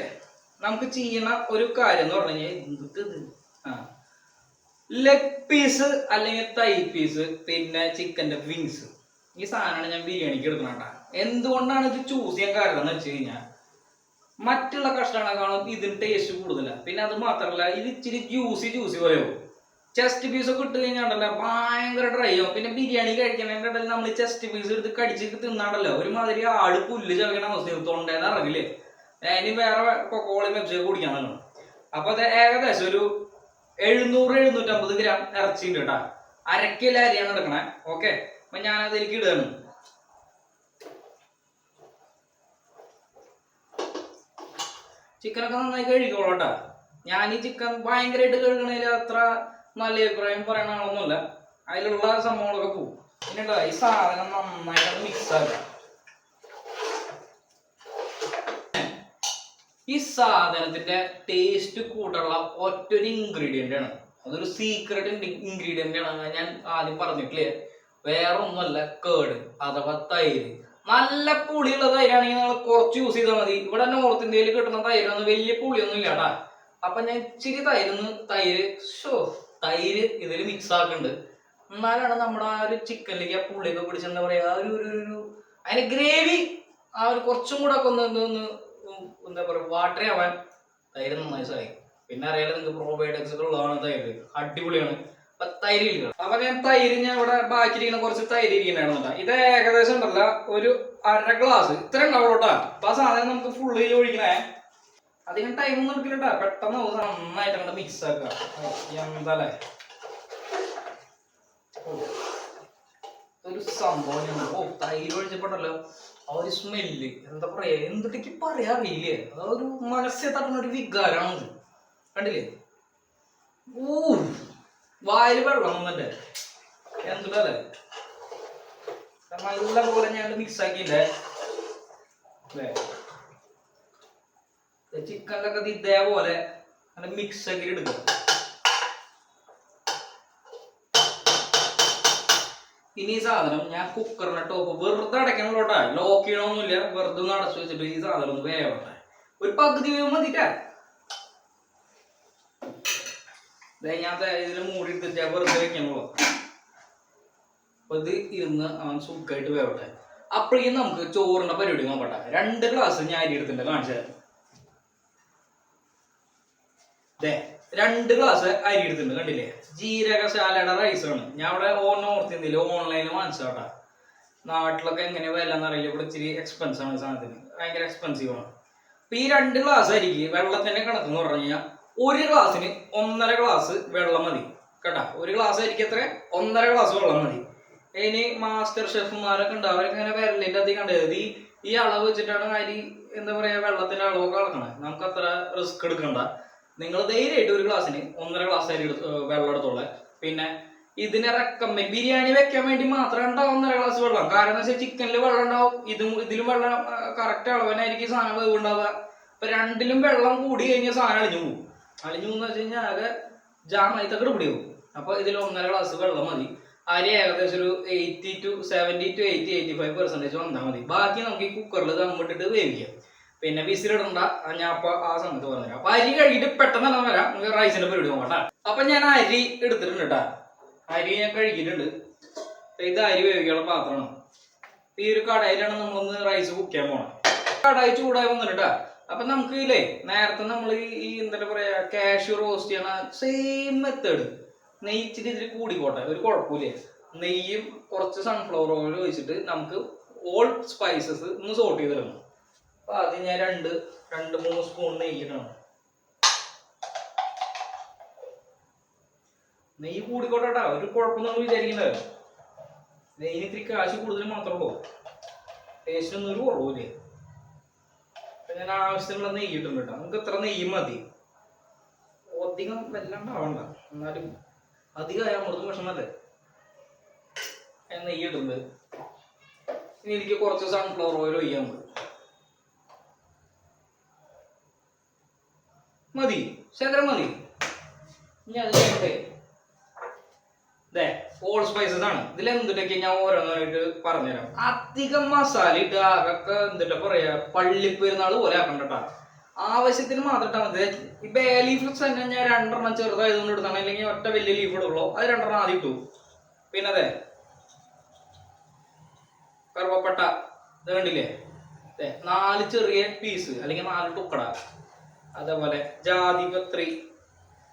നമുക്ക് ചെയ്യുന്ന ഒരു കാര്യം എന്ന് പറഞ്ഞു കഴിഞ്ഞാൽ ലെഗ് പീസ് അല്ലെങ്കിൽ തൈ പീസ്, പിന്നെ ചിക്കന്റെ വിങ്സ്, ഈ സാധനമാണ് ഞാൻ ബിരിയാണിക്ക് എടുക്കണം കേട്ടോ. എന്തുകൊണ്ടാണ് ഇത് ചൂസ് ചെയ്യാൻ കാരണം എന്ന് വെച്ച് കഴിഞ്ഞാൽ, മറ്റുള്ള കഷ്ണങ്ങളെക്കാളും ഇതിന് ടേസ്റ്റ് കൂടുതലാണ്. പിന്നെ അത് മാത്രമല്ല, ഇത് ഇച്ചിരി ജ്യൂസി പോലെയോ. ചെസ്റ്റ് പീസ് ഒക്കെ ഇട്ട് കഴിഞ്ഞാണ്ടല്ലോ ഭയങ്കര ഡ്രൈ ആവും. പിന്നെ ബിരിയാണി കഴിക്കണതിൻ്റെ ഇടയിൽ നമ്മൾ ചെസ്റ്റ് പീസ് എടുത്ത് കടിച്ച് തിന്നാണ്ടല്ലോ ഒരുമാതിരി ആട് പുല്ല് ചവയ്ക്കണ അവസ്ഥ, തൊണ്ടേന്ന് ഇറങ്ങില്ലേ. ഇനി വേറെ കൊക്കോളി വെബ്സൈറ്റ് കുടിക്കാൻ തന്നെ. അപ്പൊ അത് ഏകദേശം ഒരു 700-750 ഗ്രാം ഇറച്ചിണ്ട് കേട്ടാ. 1/2 കിലോ അരിയാണ് എടുക്കണേ. ഓക്കെ, അപ്പൊ ഞാനത് എനിക്ക് ഇടുകയാണ്. ചിക്കനൊക്കെ നന്നായി കഴുകിക്കോളൂ കേട്ടാ. ഞാൻ ഈ ചിക്കൻ ഭയങ്കരമായിട്ട് കഴുകണതിൽ അത്ര നല്ല അഭിപ്രായം പറയണ ആളൊന്നുമല്ല. അതിലുള്ള സംഭവങ്ങളൊക്കെ പോകും. പിന്നെ ഈ സാധനം നന്നായിട്ട് മിക്സ് ആക്കുക. ഈ സാധനത്തിന്റെ ടേസ്റ്റ് കൂട്ടുള്ള ഒറ്റൊരു ഇൻഗ്രീഡിയന്റ് ആണ്. അതൊരു സീക്രട്ട് ഇൻഗ്രീഡിയന്റ് ആണ്. ഞാൻ ആദ്യം പറഞ്ഞിട്ടില്ലേ, വേറെ ഒന്നുമല്ല, കേട് അഥവാ തൈര്. നല്ല പുളിയുള്ള തൈരാണെങ്കിൽ നിങ്ങൾ കുറച്ച് യൂസ് ചെയ്താൽ മതി. ഇവിടെ നോർത്ത് ഇന്ത്യയിൽ കിട്ടുന്ന തൈരൊന്നും വലിയ പുളിയൊന്നും ഇല്ല കേട്ടാ. അപ്പൊ ഞാൻ ഇച്ചിരി തൈര് ഇതിൽ മിക്സ് ആക്കുന്നുണ്ട്. എന്നാലാണ് നമ്മുടെ ആ ഒരു ചിക്കനിലേക്ക് ആ പുള്ളിയൊക്കെ പിടിച്ച് എന്താ പറയാ, ആ ഒരു അതിന്റെ ഗ്രേവി ആ ഒരു കുറച്ചും കൂടെ ഒക്കെ ഒന്ന് എന്താ പറയുക വാട്ടറി ആവാൻ തൈര് നന്നായി സഹായിക്കും. പിന്നെ അറിയാലോ നിങ്ങൾക്ക് പ്രോബയോട്ടിക്സ് ഒക്കെ ഉള്ളതാണ് തൈര്, അടിപൊളിയാണ്. അപ്പൊ തൈര് ഇല്ല. അപ്പൊ ഞാൻ ഇവിടെ ബാക്കിയിരിക്കുന്ന കുറച്ച് തൈര് ഇരിക്കുന്നുണ്ടായിരുന്നില്ല. ഇത് ഏകദേശം ഉണ്ടല്ല ഒരു 1/2 ഗ്ലാസ് ഇത്ര ഉണ്ടാവുള്ളൂട്ടാ. അപ്പൊ ആ സാധനം നമുക്ക് ഫുള്ള് ഒഴിക്കണേ. അധികം ടൈമൊന്നും എടുക്കില്ലട്ടാ, പെട്ടെന്ന് നന്നായിട്ട് അങ്ങോട്ട് മിക്സ് ആക്കുക. എന്താല്ലേ ഒരു സംഭവം തൈര് ഒഴിച്ചപ്പോണ്ടല്ലോ ആ ഒരു സ്മെല്ല് എന്താ പറയാ, എന്തൊക്കെ പറയാ അറിയില്ലേ, അതൊരു മനസ്സെ തട്ടുന്ന ഒരു വികാരമാണ്. കണ്ടില്ലേ, വായിൽ വെള്ളം വന്നിട്ട് എന്തുട്ടല്ലേ. നല്ല പോലെ ഞാൻ മിക്സ് ആക്കിയില്ലേ അല്ലേ, ചിക്കനിലൊക്കെ ഇതേപോലെ മിക്സ് ആക്കി എടുക്കുക. ഇനി ഈ സാധനം ഞാൻ കുക്കറിനെ ടോപ്പ് വെറുതെ അടയ്ക്കണല്ലോട്ടാ, ലോക്ക് ചെയ്യണമൊന്നുമില്ല, വെറുതെ ഒന്ന് അടച്ചു വെച്ചിട്ട് ഈ സാധനം ഒന്ന് വേവട്ടെ. ഒരു പകുതി വേവ് മതിട്ടാ. ഞാൻ ഇതിൽ മൂടി എടുത്തിട്ട് വെറുതെ വെക്കണല്ലോ. അപ്പൊ ഇത് ഇരുന്ന് അവൻ സുഖമായിട്ട് വേവട്ടെ. അപ്പോഴേക്കും നമുക്ക് ചോറിന്റെ പരിപാടി നോക്കട്ടെ. 2 ഗ്ലാസ് ഞാൻ അരി എടുത്തിട്ടുണ്ട്, കാണിച്ചു തരാം. 2 ഗ്ലാസ് അരി എടുത്തിട്ടുണ്ട്, കണ്ടില്ലേ. ജീരകശാലയുടെ റൈസാണ്. ഞാൻ ഇവിടെ നോർത്ത് ഇന്ത്യയിൽ ഓൺലൈനിൽ വാങ്ങിച്ചോട്ടാ. നാട്ടിലൊക്കെ എങ്ങനെ വില എന്നറിയില്ല, ഇവിടെ ഇച്ചിരി എക്സ്പെൻസ് ആണ് സാധനത്തിന്, ഭയങ്കര എക്സ്പെൻസീവ് ആണ്. അപ്പൊ ഈ 2 ഗ്ലാസ് അരിക്ക് വെള്ളത്തിന്റെ കണക്കെന്ന് പറഞ്ഞു കഴിഞ്ഞാൽ 1 ഗ്ലാസ്സിന് 1.5 ഗ്ലാസ് വെള്ളം മതി കേട്ടാ. 1 ഗ്ലാസ് അരിക്ക് എത്ര, 1.5 ഗ്ലാസ് വെള്ളം മതി. ഇനി മാസ്റ്റർ ഷെഫുമാരൊക്കെ ഉണ്ട്, അവരൊക്കെ ഇങ്ങനെ വിരലിന്റെ അധികം കണ്ടത് ഈ അളവ് വെച്ചിട്ടാണ് അരി എന്താ പറയാ വെള്ളത്തിന്റെ അളവൊക്കെ അളക്കണേ. നമുക്ക് അത്ര റിസ്ക് എടുക്കണ്ട. നിങ്ങൾ ധൈര്യമായിട്ട് 1 ഗ്ലാസ്സിന് 1.5 ഗ്ലാസ് അരി വെള്ളം എടുത്തോളെ. പിന്നെ ഇതിനെ റെക്കമെൻഡ്, ബിരിയാണി വെക്കാൻ വേണ്ടി മാത്രം ഉണ്ടാവും 1.5 ഗ്ലാസ് വെള്ളം. കാരണം എന്താ വെച്ചാൽ ചിക്കനിൽ വെള്ളം ഉണ്ടാവും, ഇതിലും വെള്ളം കറക്റ്റ് അളവിനായിരിക്കും സാധനം വേവ് ഉണ്ടാവുക. ഇപ്പൊ 2ലും വെള്ളം കൂടി കഴിഞ്ഞാൽ സാധനം അളിഞ്ഞു പോകും. അളിഞ്ഞു പോകുന്ന വെച്ച് കഴിഞ്ഞാൽ ആകെ ജാമായി തക്കട് പിടി പോകും. അപ്പൊ ഇതിൽ 1.5 ഗ്ലാസ് വെള്ളം മതി. അരി ഏകദേശം ഒരു 70 to 85% വന്നാൽ മതി. ബാക്കി നമുക്ക് ഈ കുക്കറിൽ ദമ്മിട്ടിട്ട് വേവിക്കാം. പിന്നെ വിസിലിടണ്ട, ഞാൻ അപ്പൊ ആ സമയത്ത് പറഞ്ഞുതരാം. അപ്പൊ അരി കഴുകിയിട്ട് പെട്ടെന്ന് തന്നെ വരാം, നമുക്ക് റൈസിന്റെ പരിപാടി നോക്കട്ടെ. അപ്പൊ ഞാൻ അരി എടുത്തിട്ടുണ്ട് കേട്ടാ. അരി ഞാൻ കഴുകിയിട്ടുണ്ട്. ഇത് അരി വേവിക്കാനുള്ള പാത്രമാണ്. ഈ ഒരു കടായിലാണ് നമ്മളൊന്ന് റൈസ് കുക്ക് ചെയ്യാൻ പോണം. കടായി ചൂടായി വന്നിട്ടാ. അപ്പൊ നമുക്ക് ഇല്ലേ നേരത്തെ നമ്മൾ ഈ എന്താ പറയാ കാഷ്യൂ റോസ്റ്റ് ചെയ്യണ സെയിം മെത്തേഡ്, നെയ്യ് ഇച്ചിരി ഇതിൽ കൂടിക്കോട്ടെ, ഒരു കുഴപ്പമില്ല. നെയ്യും കുറച്ച് സൺഫ്ലവർ ഓയിൽ ഒഴിച്ചിട്ട് നമുക്ക് ഓൾ സ്പൈസസ് ഒന്ന് സോർട്ട് ചെയ്തിടണം. അപ്പൊ ആദ്യം ഞാൻ 2-3 സ്പൂൺ നെയ്യിട്ടാണ്. നെയ്യ് കൂടിക്കോട്ടെട്ടാ, ഒരു കുഴപ്പം നമ്മൾ വിചാരിക്കണ്ടല്ലോ. നെയ്യിന് ഇത്തിരി കാശ് കൂടുതൽ മാത്രമേ ഉള്ളൂ, ടേസ്റ്റിനൊന്നും ഒരു കുറവില്ലേ. അപ്പൊ ഞാൻ ആവശ്യത്തിനുള്ള നെയ്യ് ഇട്ടുണ്ട് കേട്ടോ. നമുക്ക് എത്ര നെയ്യ് മതി, അധികം വല്ലാണ്ടാവണ്ട, എന്നാലും അധികമായ അമൃതും വിഷമല്ലേ. നെയ്യ് ഇടുന്നത്. ഇനി എനിക്ക് കുറച്ച് സൺഫ്ലവർ ഓയിൽ ഒഴിയാൻ മതി, ശേഖരം മതി. ഇനി അത് കഴിഞ്ഞിട്ടേ ഓൾ സ്പൈസസ് ആണ്. ഇതിൽ എന്തിട്ടൊക്കെ ഞാൻ ഓരോന്നായിട്ട് പറഞ്ഞുതരാം. അധികം മസാല ഇട്ട് അതൊക്കെ എന്തിട്ടാ പറയാ പള്ളിപ്പെരുന്നാൾ പോലെ ആക്കണ്ടട്ടാ. ആവശ്യത്തിന് മാത്രം ഇട്ടാൽ മതി. ഈ ബേ ലീഫ് തന്നെ ഞാൻ 2 ചെറുതായതുകൊണ്ട് ഇടുന്നതാണ്, അല്ലെങ്കിൽ ഒറ്റ വലിയ ലീഫ് ഇടുള്ളൂ. അത് 2 ആദ്യം ഇട്ടു. പിന്നെ അതെ കറുവപ്പട്ട ഇത് കണ്ടില്ലേ, 4 ചെറിയ പീസ് അല്ലെങ്കിൽ 4 തുക്കട. അതേപോലെ ജാതിപത്രി,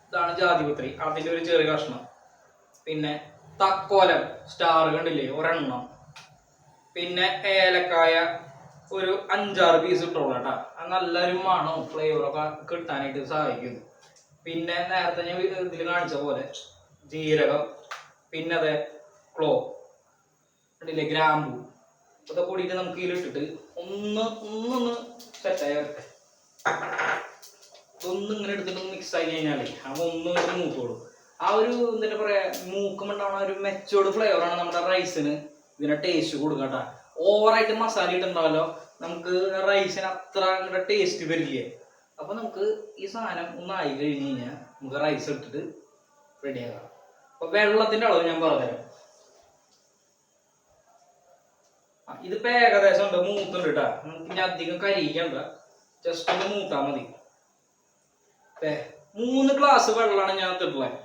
ഇതാണ് ജാതിപത്രി, അതിന്റെ ഒരു ചെറിയ കഷ്ണം. പിന്നെ തക്കോലം സ്റ്റാർ കണ്ടില്ലേ, 1 എണ്ണം. പിന്നെ ഏലക്കായ ഒരു 5-6 പീസ് ഇട്ടോളൂ കേട്ടാ. അത് നല്ലൊരു മണവും ഫ്ലേവറൊക്കെ കിട്ടാനായിട്ട് സഹായിക്കും. പിന്നെ നേരത്തെ ഞാൻ ഇതിൽ കാണിച്ച പോലെ ജീരകം, പിന്നെ അതെ ക്ലോ കണ്ടില്ലേ, ഗ്രാമ്പു, ഇതൊക്കെ കൂടിയിട്ട് നമുക്ക് ഇതിലിട്ടിട്ട് ഒന്നൊന്ന് സെറ്റായി വരട്ടെ. ഇതൊന്നും ഇങ്ങനെ എടുത്തിട്ട് മിക്സ് ആയി കഴിഞ്ഞാലേ അവ ഒന്നും മൂത്തോളൂ. ആ ഒരു എന്താ പറയാ മൂക്കുമ്പോണ്ടാവുന്ന ഒരു മെച്ചോർഡ് ഫ്ലേവറാണ് നമ്മുടെ റൈസിന് ഇതിനെ ടേസ്റ്റ് കൊടുക്കട്ടാ. ഓവറായിട്ട് മസാല ഇട്ടുണ്ടാവല്ലോ, നമുക്ക് റൈസിന് അത്ര അങ്ങോട്ട് ടേസ്റ്റ് വരില്ലേ. അപ്പൊ നമുക്ക് ഈ സാധനം ഒന്നായി കഴിഞ്ഞ് കഴിഞ്ഞാൽ നമുക്ക് റൈസ് ഇട്ടിട്ട് റെഡിയാക്കാം. അപ്പൊ വെള്ളത്തിന്റെ അളവ് ഞാൻ പറഞ്ഞുതരാം. ഇതിപ്പോ ഏകദേശം ഉണ്ട്, മൂത്തുണ്ട് കേട്ടാ. നമുക്ക് ഇനി അധികം കരിയിക്കണ്ട, ജസ്റ്റ് ഒന്ന് മൂത്താ മതി. 3 ഗ്ലാസ് വെള്ളമാണ് ഞാൻ എടുത്തിട്ടുള്ളത്.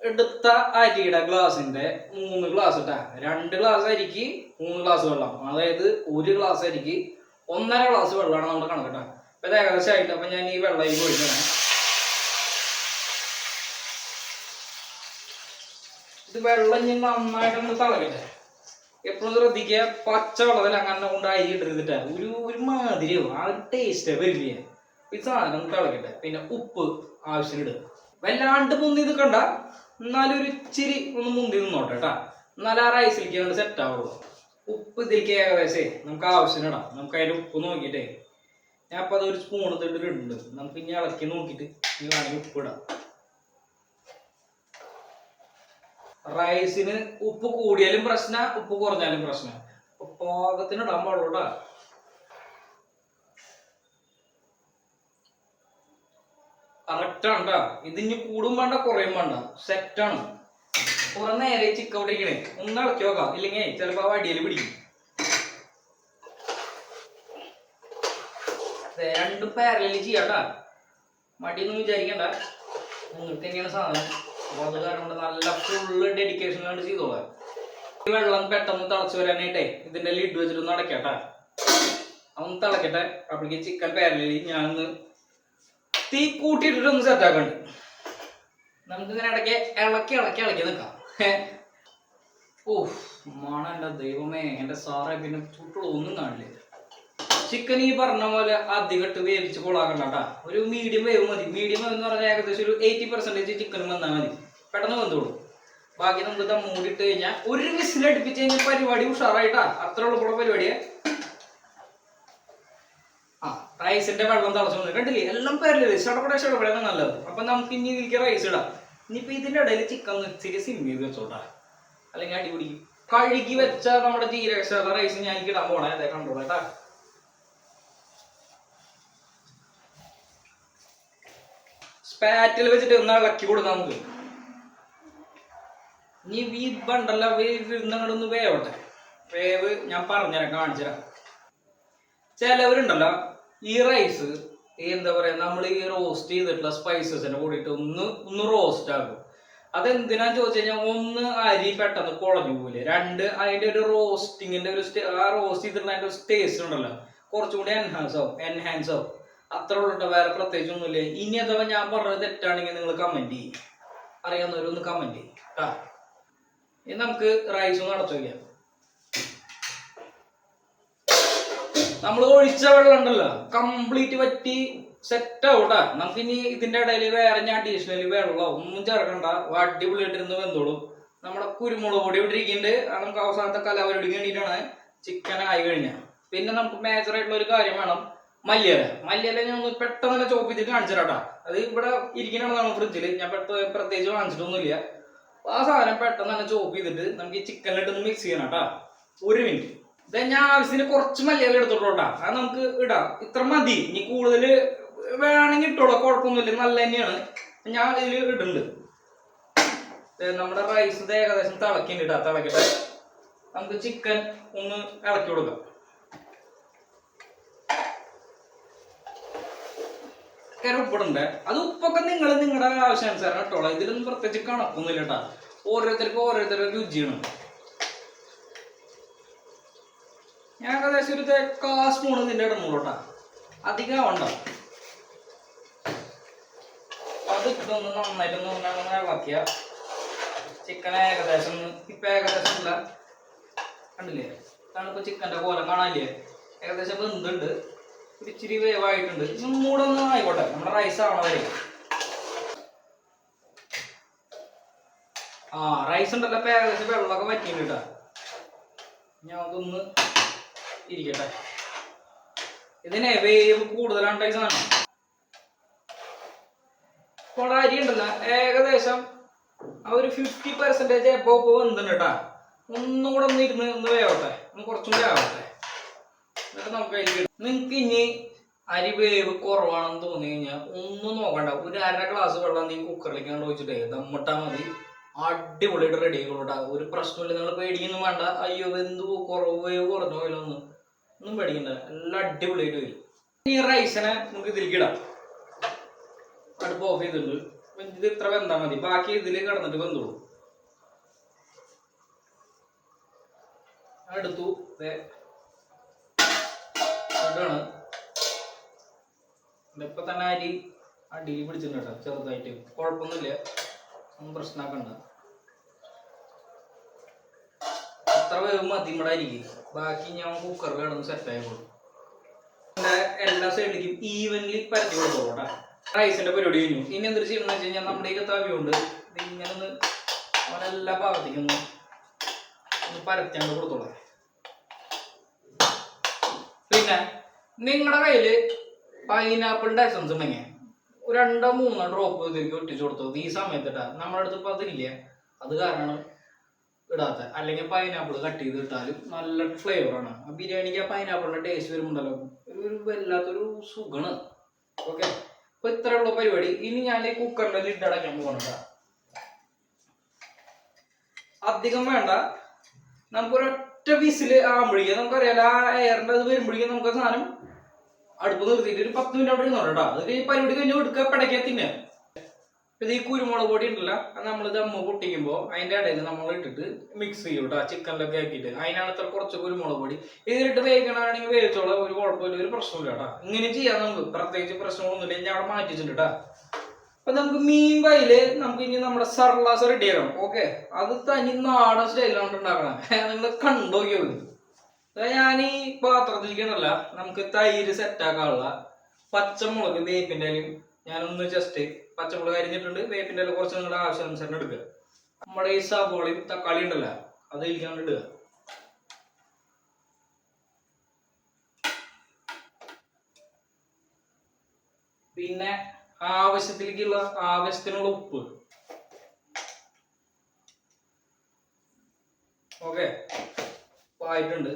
എടുത്ത അരിയുടെ ഗ്ലാസിന്റെ 3 ഗ്ലാസ് ഇട്ടാ. 2 ഗ്ലാസ് അരിക്ക് 3 ഗ്ലാസ് വെള്ളം, അതായത് 1 ഗ്ലാസ് അരിക്ക് 1.5 ഗ്ലാസ് വെള്ളമാണ് നമ്മുടെ കണക്കിട്ടാ. അപ്പൊ ഇത് ഏകദേശം ആയിട്ട് അപ്പൊ ഞാൻ ഈ വെള്ളം ഒഴിക്കണം. ഇത് വെള്ളം ഞാൻ നന്നായിട്ടൊന്ന് തിളക്കട്ടെ. എപ്പോഴും ശ്രദ്ധിക്കുക, പച്ച വെള്ളത്തിൽ അങ്ങനെ കൊണ്ട് അരി ഇട്ടിരുന്നിട്ടാ ഒരു മാതിരിയോ ആ ഒരു ടേസ്റ്റ് വരില്ലേ. ഈ സാധനം തിളക്കട്ടെ. പിന്നെ ഉപ്പ് ആവശ്യത്തിന് ഇടുക. വല്ലാണ്ട് മുന്തി നിൽക്കണ്ട, എന്നാലും ഒരു ഇച്ചിരി ഒന്ന് മുന്തി നിന്നോട്ടെ കേട്ടാ. എന്നാലും ആ റൈസിലേക്ക് കൊണ്ട് സെറ്റ് ആവുള്ളൂ. ഉപ്പ് ഇതിലേക്ക് ഏകദേശം നമുക്ക് ആവശ്യത്തിന് ഇടാം. നമുക്ക് അതിൻ്റെ ഉപ്പ് നോക്കിയിട്ടേ ഞാൻ അപ്പോൾ അതൊരു സ്പൂൺ ഇട്ടിട്ടുണ്ട്. നമുക്ക് ഇനി ഇളക്കി നോക്കിയിട്ട് ഈ വേണമെങ്കിൽ ഉപ്പ് ഇടാം. റൈസിന് ഉപ്പ് കൂടിയാലും പ്രശ്നം, ഉപ്പ് കുറഞ്ഞാലും പ്രശ്നം. പാകത്തിന് ഇടാൻ പാടുള്ളൂട്ടാ. കറക്റ്റാണ് കേട്ടോ. ഇതിന് കൂടും വേണ്ട കുറയും വേണ്ട, സെറ്റാണ്. കുറെ നേരെ ചിക്കൻ പിടിക്കണേ. ഒന്ന് ഇളക്കി നോക്കാം, ഇല്ലെങ്കിൽ ചിലപ്പോ വടിയിൽ പിടിക്കും. രണ്ടും പാരലി ചെയ്യാട്ടാ. മടിയൊന്നും വിചാരിക്കണ്ട, നിങ്ങൾക്ക് തന്നെയാണ് സാധനം. അപ്പൊ അത് കാരണം നല്ല ഫുള്ള് ഡെഡിക്കേഷനിലാണ് ചെയ്തോളാം. വെള്ളം പെട്ടെന്ന് തിളച്ച് വരാനായിട്ടേ ഇതിന്റെ ലിഡ് വെച്ചിട്ടൊന്ന് അടയ്ക്കട്ടാ. അതൊന്ന് തിളക്കട്ടെ. അപ്പോഴേക്ക് ചിക്കൻ പാരലി ഞാനൊന്ന് തീ കൂട്ടിയിട്ടൊന്ന് സെറ്റാക്കണ്ട്. നമുക്ക് ഇങ്ങനെ ഇടയ്ക്ക് ഇളക്കി ഇളക്കി ഇളക്കി നിൽക്കാം. ഓഹ് മണം എൻ്റെ ദൈവമേ, എൻ്റെ സാറേ, പിന്നെ ചുട്ടുള്ള ഒന്നും കാണില്ല. ചിക്കൻ ഈ പറഞ്ഞ പോലെ അധികട്ട് വേവിച്ച് കൊളാക്കണ്ട. ഒരു മീഡിയം വേവ് മതി. മീഡിയം വേവ് എന്ന് പറഞ്ഞാൽ ഏകദേശം ഒരു 80% ചിക്കൻ വന്നാൽ മതി. പെട്ടെന്ന് വന്നോളൂ. ബാക്കി നമുക്ക് ഇത് മൂടിയിട്ട് കഴിഞ്ഞാൽ ഒരു വിസിൽ അടുപ്പിച്ച് കഴിഞ്ഞാൽ പരിപാടി ഉഷാറായിട്ടാ. അത്ര ഉള്ള പരിപാടിയാ. ആ റൈസിന്റെ വെള്ളം തിളച്ചു കണ്ടില്ലേ, എല്ലാം പേരില്ലേ, ഷടപടയാണ് നല്ലത്. അപ്പൊ നമുക്ക് ഇനി ഇതിലേക്ക് റൈസ് ഇടാം. ഇനിയിപ്പോ ഇതിന്റെ ഇടയിൽ ചിക്കൻ ഇച്ചിരി സിം ചെയ്ത് വെച്ചോട്ടാ, അല്ലെങ്കിൽ അടിപിടിക്കും. കഴുകി വെച്ച നമ്മുടെ ജീരക റൈസ് ഞാൻ ഇടാൻ പോണേ. അതെ കണ്ടോളാട്ടാ. സ്പാറ്റിൽ വെച്ചിട്ട് ഒന്ന് ഇളക്കി കൊടുക്കാം നമുക്ക്. ഇനി ഈ ബണ്ടല്ല വേവിന്നങ്ങോട്ടൊന്ന് വേവട്ടെ. വേവ് ഞാൻ പറഞ്ഞുതരാം, കാണിച്ചുതരാം. ചിലവരുണ്ടല്ലോ ഈ റൈസ് എന്താ പറയാ, നമ്മൾ ഈ റോസ്റ്റ് ചെയ്തിട്ടുള്ള സ്പൈസസിനെ കൂടിയിട്ട് ഒന്ന് റോസ്റ്റ് ആക്കും. അതെന്തിനാന്ന് ചോദിച്ചു കഴിഞ്ഞാൽ, ഒന്ന് അരി പെട്ടെന്ന് കുളഞ്ഞു പോകില്ലേ, രണ്ട് അതിന്റെ ഒരു റോസ്റ്റിങ്ങിന്റെ ഒരു ആ റോസ്റ്റ് ചെയ്തിട്ടുള്ള അതിന്റെ ഒരു ടേസ്റ്റ് ഉണ്ടല്ലോ കുറച്ചുകൂടി എൻഹാൻസ് ആവും. അത്ര ഉള്ളൂ, വേറെ പ്രത്യേകിച്ച് ഒന്നുമില്ല. ഇനി അഥവാ ഞാൻ പറഞ്ഞത് തെറ്റാണെങ്കിൽ നിങ്ങൾ കമന്റ് ചെയ്യും, അറിയാവുന്നവരൊന്ന് കമന്റ് ചെയ്യും കേട്ടാ. ഇനി നമുക്ക് റൈസ് ഒന്ന് അടച്ചു വയ്ക്കാം. നമ്മൾ ഒഴിച്ച വെള്ളം ഉണ്ടല്ലോ കംപ്ലീറ്റ് വറ്റി സെറ്റ് ആവൂട്ടാ. നമുക്ക് ഇനി ഇതിന്റെ ഇടയിൽ വേറെ ഞാൻ അഡീഷണലി വെള്ളം ഒന്നും ചേർക്കണ്ട. അടിപൊളിയായിട്ടിരുന്ന് വെന്തോളും. നമ്മുടെ കുരുമുളക് പൊടി ഇവിടെ ഇരിക്കുന്നുണ്ട്. നമുക്ക് അവസാനത്തെ കലാപരിപാടിക്ക് വേണ്ടിയിട്ടാണ് ചിക്കൻ ആയി കഴിഞ്ഞാൽ. പിന്നെ നമുക്ക് മേജർ ആയിട്ടുള്ള ഒരു കാര്യം വേണം, മല്ലിയില ഞാൻ ഒന്ന് പെട്ടെന്ന് തന്നെ ചോപ്പ് ചെയ്തിട്ട് കാണിച്ചു തരാട്ടാ. അത് ഇവിടെ ഇരിക്കുന്നതാണ് ഫ്രിഡ്ജിൽ, ഞാൻ പ്രത്യേകിച്ച് കാണിച്ചിട്ടൊന്നുമില്ല. ആ സാധനം പെട്ടെന്ന് തന്നെ ചോപ്പ് ചെയ്തിട്ട് നമുക്ക് ഈ ചിക്കനിലിട്ടൊന്ന് മിക്സ് ചെയ്യണം കേട്ടാ. 1 മിനിറ്റ്. ഞാൻ ആവശ്യത്തിന് കുറച്ച് മല്ലിയില എടുത്തോട്ടാ. അത് നമുക്ക് ഇടാം, ഇത്ര മതി. ഇനി കൂടുതൽ വേണമെങ്കിൽ ഇട്ടോളാം, കുഴപ്പമൊന്നുമില്ല, നല്ല തന്നെയാണ്. ഞാൻ ഇതിൽ ഇടുന്നുണ്ട്. നമ്മുടെ റൈസ് ഏകദേശം തിളക്കിണ്ടിട്ടാ. തിളക്കട്ടെ. നമുക്ക് ചിക്കൻ ഒന്ന് ഇളക്കി കൊടുക്കാം. ഉപ്പിടണ്ടേ, അത് ഉപ്പൊക്കെ നിങ്ങളുടെ ആവശ്യാനുസരണം ഇട്ടോളാം. ഇതിലൊന്നും പ്രത്യേകിച്ച് കണക്കൊന്നുമില്ല കേട്ടാ. ഓരോരുത്തർക്കും ഓരോരുത്തരുടെ രുചിയാണ്. ഞാൻ ഏകദേശം ഒരു 1/4 സ്പൂൺ ഇതിന്റെ ഇടുന്നുള്ളൂട്ടാ, അധികം ആവണ്ട. അത് ഇട്ടൊന്ന് നന്നായിട്ടൊന്ന് ഇളക്കിയ ചിക്കൻ ഏകദേശം ഇപ്പൊ ഏകദേശം ഇല്ല, കണ്ടില്ലേ, ഇതാണ് ഇപ്പൊ ചിക്കന്റെ കോലം കാണാനില്ലേ. ഏകദേശം വെന്തുണ്ട്, ഇച്ചിരി വേവായിട്ടുണ്ട്. മൂടെ ഒന്ന് ആയിക്കോട്ടെ, നമ്മുടെ റൈസ് ആവണവരെ. റൈസ് ഉണ്ടല്ലോ ഇപ്പൊ ഏകദേശം വെള്ളമൊക്കെ വറ്റിയിട്ടാ. ഞാൻ അതൊന്ന് ഇരിക്കട്ടെ. ഇതിനെ വേവ് കൂടുതലാണ് ഈ സാധനം. അരി ഉണ്ടല്ലോ ഏകദേശം ആ ഒരു 50% എപ്പോ വെന്തുണ്ട് കേട്ടാ. ഒന്നും കൂടെ ഒന്ന് ഇരുന്ന് ഒന്ന് വേവട്ടെ, ഒന്ന് കുറച്ചും കൂടെ ആവട്ടെ. എന്നിട്ട് നമുക്ക് നിങ്ങൾക്ക് ഇനി അരി വേവ് കുറവാണെന്ന് തോന്നി കഴിഞ്ഞാൽ ഒന്നും നോക്കണ്ട, ഒരു 1/2 ഗ്ലാസ് വെള്ളം നീ കുക്കറിലേക്ക് ഒഴിച്ചിട്ടേ ദമ്മിട്ടാ മതി. അടിപൊളിയായിട്ട് റെഡി ആയിക്കോട്ടാ. ഒരു പ്രശ്നമില്ല, നിങ്ങൾ പേടിക്കൊന്നും വേണ്ട. അയ്യോ എന്ത് വേവ് കുറഞ്ഞു ഒന്നും പേടിക്കണ്ട, എല്ലാം അടിപൊളിയായിട്ട് വരും. ഈ റൈസിനെ നമുക്ക് ഇതിലേക്ക് ഇടാം. അടുപ്പ് ഓഫ് ചെയ്തിട്ടുണ്ട്. ഇത് ഇത്ര വെന്താൽ മതി, ബാക്കി ഇതിലേക്ക് കിടന്നിട്ട് വെന്തോളൂ. എടുത്തു ഇടാണ്. ഇപ്പൊ തന്നെ അരി അടിയിൽ പിടിച്ചിട്ടുണ്ട് കേട്ടോ, ചെറുതായിട്ട്. കുഴപ്പമൊന്നുമില്ല, ഒന്നും പ്രശ്നമാക്കണ്ട. അത്ര വേവ് മതി നമ്മുടെ അരിക്ക്. ബാക്കി ഞാൻ കുക്കറിൽ കിടന്ന് സെറ്റ് ആയിക്കോളും. എല്ലാ സൈഡിലേക്കും ഈവൻലി പരത്തി കൊടുത്തോട്ടെ. റൈസിന്റെ പരിപാടി കഴിഞ്ഞു. ഇനി എന്തൊരു ചെയ്യണമെന്ന് വെച്ച് കഴിഞ്ഞാൽ നമ്മുടെ ഈ തവി കൊണ്ട് ഇങ്ങനെ ഒന്ന് എല്ലാ ഭാഗത്തേക്കും ഒന്ന് പരത്തിയാണ്ട് കൊടുത്തോളാം. പിന്നെ നിങ്ങളുടെ കയ്യില് പൈനാപ്പിളിന്റെ എസൻസ് ഉണ്ടെങ്കിൽ 2-3 ഡ്രോപ്പ് ഇതിലേക്ക് ഒട്ടിച്ചു കൊടുത്തത് ഈ സമയത്തിട്ടാ. നമ്മുടെ അടുത്ത് ഇപ്പൊ അതില്ല, അത് കാരണം ഇടാത്ത. അല്ലെങ്കിൽ പൈനാപ്പിൾ കട്ട് ചെയ്ത് ഇട്ടാലും നല്ല ഫ്ലേവറാണ്. ആ ബിരിയാണിക്ക് ആ പൈനാപ്പിളിന്റെ ടേസ്റ്റ് വരുമ്പോണ്ടല്ലോ ഒരു വല്ലാത്തൊരു സുഖമാണ്. ഓക്കെ, അപ്പൊ ഇത്രയുള്ള പരിപാടി. ഇനി ഞാൻ ഈ കുക്കറിന്റെ ലിഡ് അടയ്ക്കാൻ പോകണ്ട. അധികം വേണ്ട, നമുക്കൊരൊറ്റ വിസില് ആകുമ്പോഴേക്കും നമുക്കറിയാലോ ആ എയറിന്റെ അത് വരുമ്പോഴേക്കും നമുക്ക് സാധനം അടുപ്പ് നിർത്തിയിട്ട് ഒരു 10 മിനിറ്റ് അവിടെ ഇരുന്നോ കേട്ടോ. അത് ഈ പരിപാടി കഴിഞ്ഞ് എടുക്കുക, പിടയ്ക്കാ തിന്നെ. ഇത് ഈ കുരുമുളക് പൊടി ഉണ്ടല്ലോ, അത് നമ്മൾ ദമ്മ് പൊട്ടിക്കുമ്പോൾ അതിന്റെ ഇടയിൽ നമ്മൾ ഇട്ടിട്ട് മിക്സ് ചെയ്യും കേട്ടോ, ചിക്കനിലൊക്കെ ആക്കിയിട്ട്. അതിനാണ് ഇത്ര കുറച്ച് കുരുമുളക് പൊടി. ഇതിലിട്ട് വേവിക്കണമെങ്കിൽ വേവിച്ചോളാം, ഒരു കുഴപ്പമില്ല, ഒരു പ്രശ്നമില്ല കേട്ടോ. ഇങ്ങനെ ചെയ്യാം നമുക്ക്, പ്രത്യേകിച്ച് പ്രശ്നങ്ങളൊന്നുമില്ല. ഞാൻ അവിടെ മാറ്റി വെച്ചിട്ടുണ്ട് കേട്ടോ. അപ്പൊ നമുക്ക് മീൻ വയല് നമുക്ക് ഇനി നമ്മുടെ സർലാസ് റെഡി ആക്കണം. ഓക്കെ, അത് തനി നാടൻ സ്റ്റൈലാണ് ഉണ്ടാക്കണം. നിങ്ങൾ കണ്ടോക്കിയോ. ഞാൻ ഈ പാത്രത്തിലേക്കണല്ല, നമുക്ക് തൈര് സെറ്റാക്കാനുള്ള പച്ചമുളക് വേപ്പിൻ്റെ ഞാനൊന്ന് ജസ്റ്റ് പച്ചമുളക് അരിഞ്ഞിട്ടുണ്ട്. വേപ്പിൻ്റെ കുറച്ച് നിങ്ങളുടെ ആവശ്യാനുസരണം എടുക്കുക. നമ്മുടെ ഈ സവോളയും തക്കാളി ഉണ്ടല്ലോ, അത് ഇരിക്കാണ്ട് ഇടുക. പിന്നെ ആവശ്യത്തിനുള്ള ഉപ്പ്. ഓക്കെ, ആയിട്ടുണ്ട്.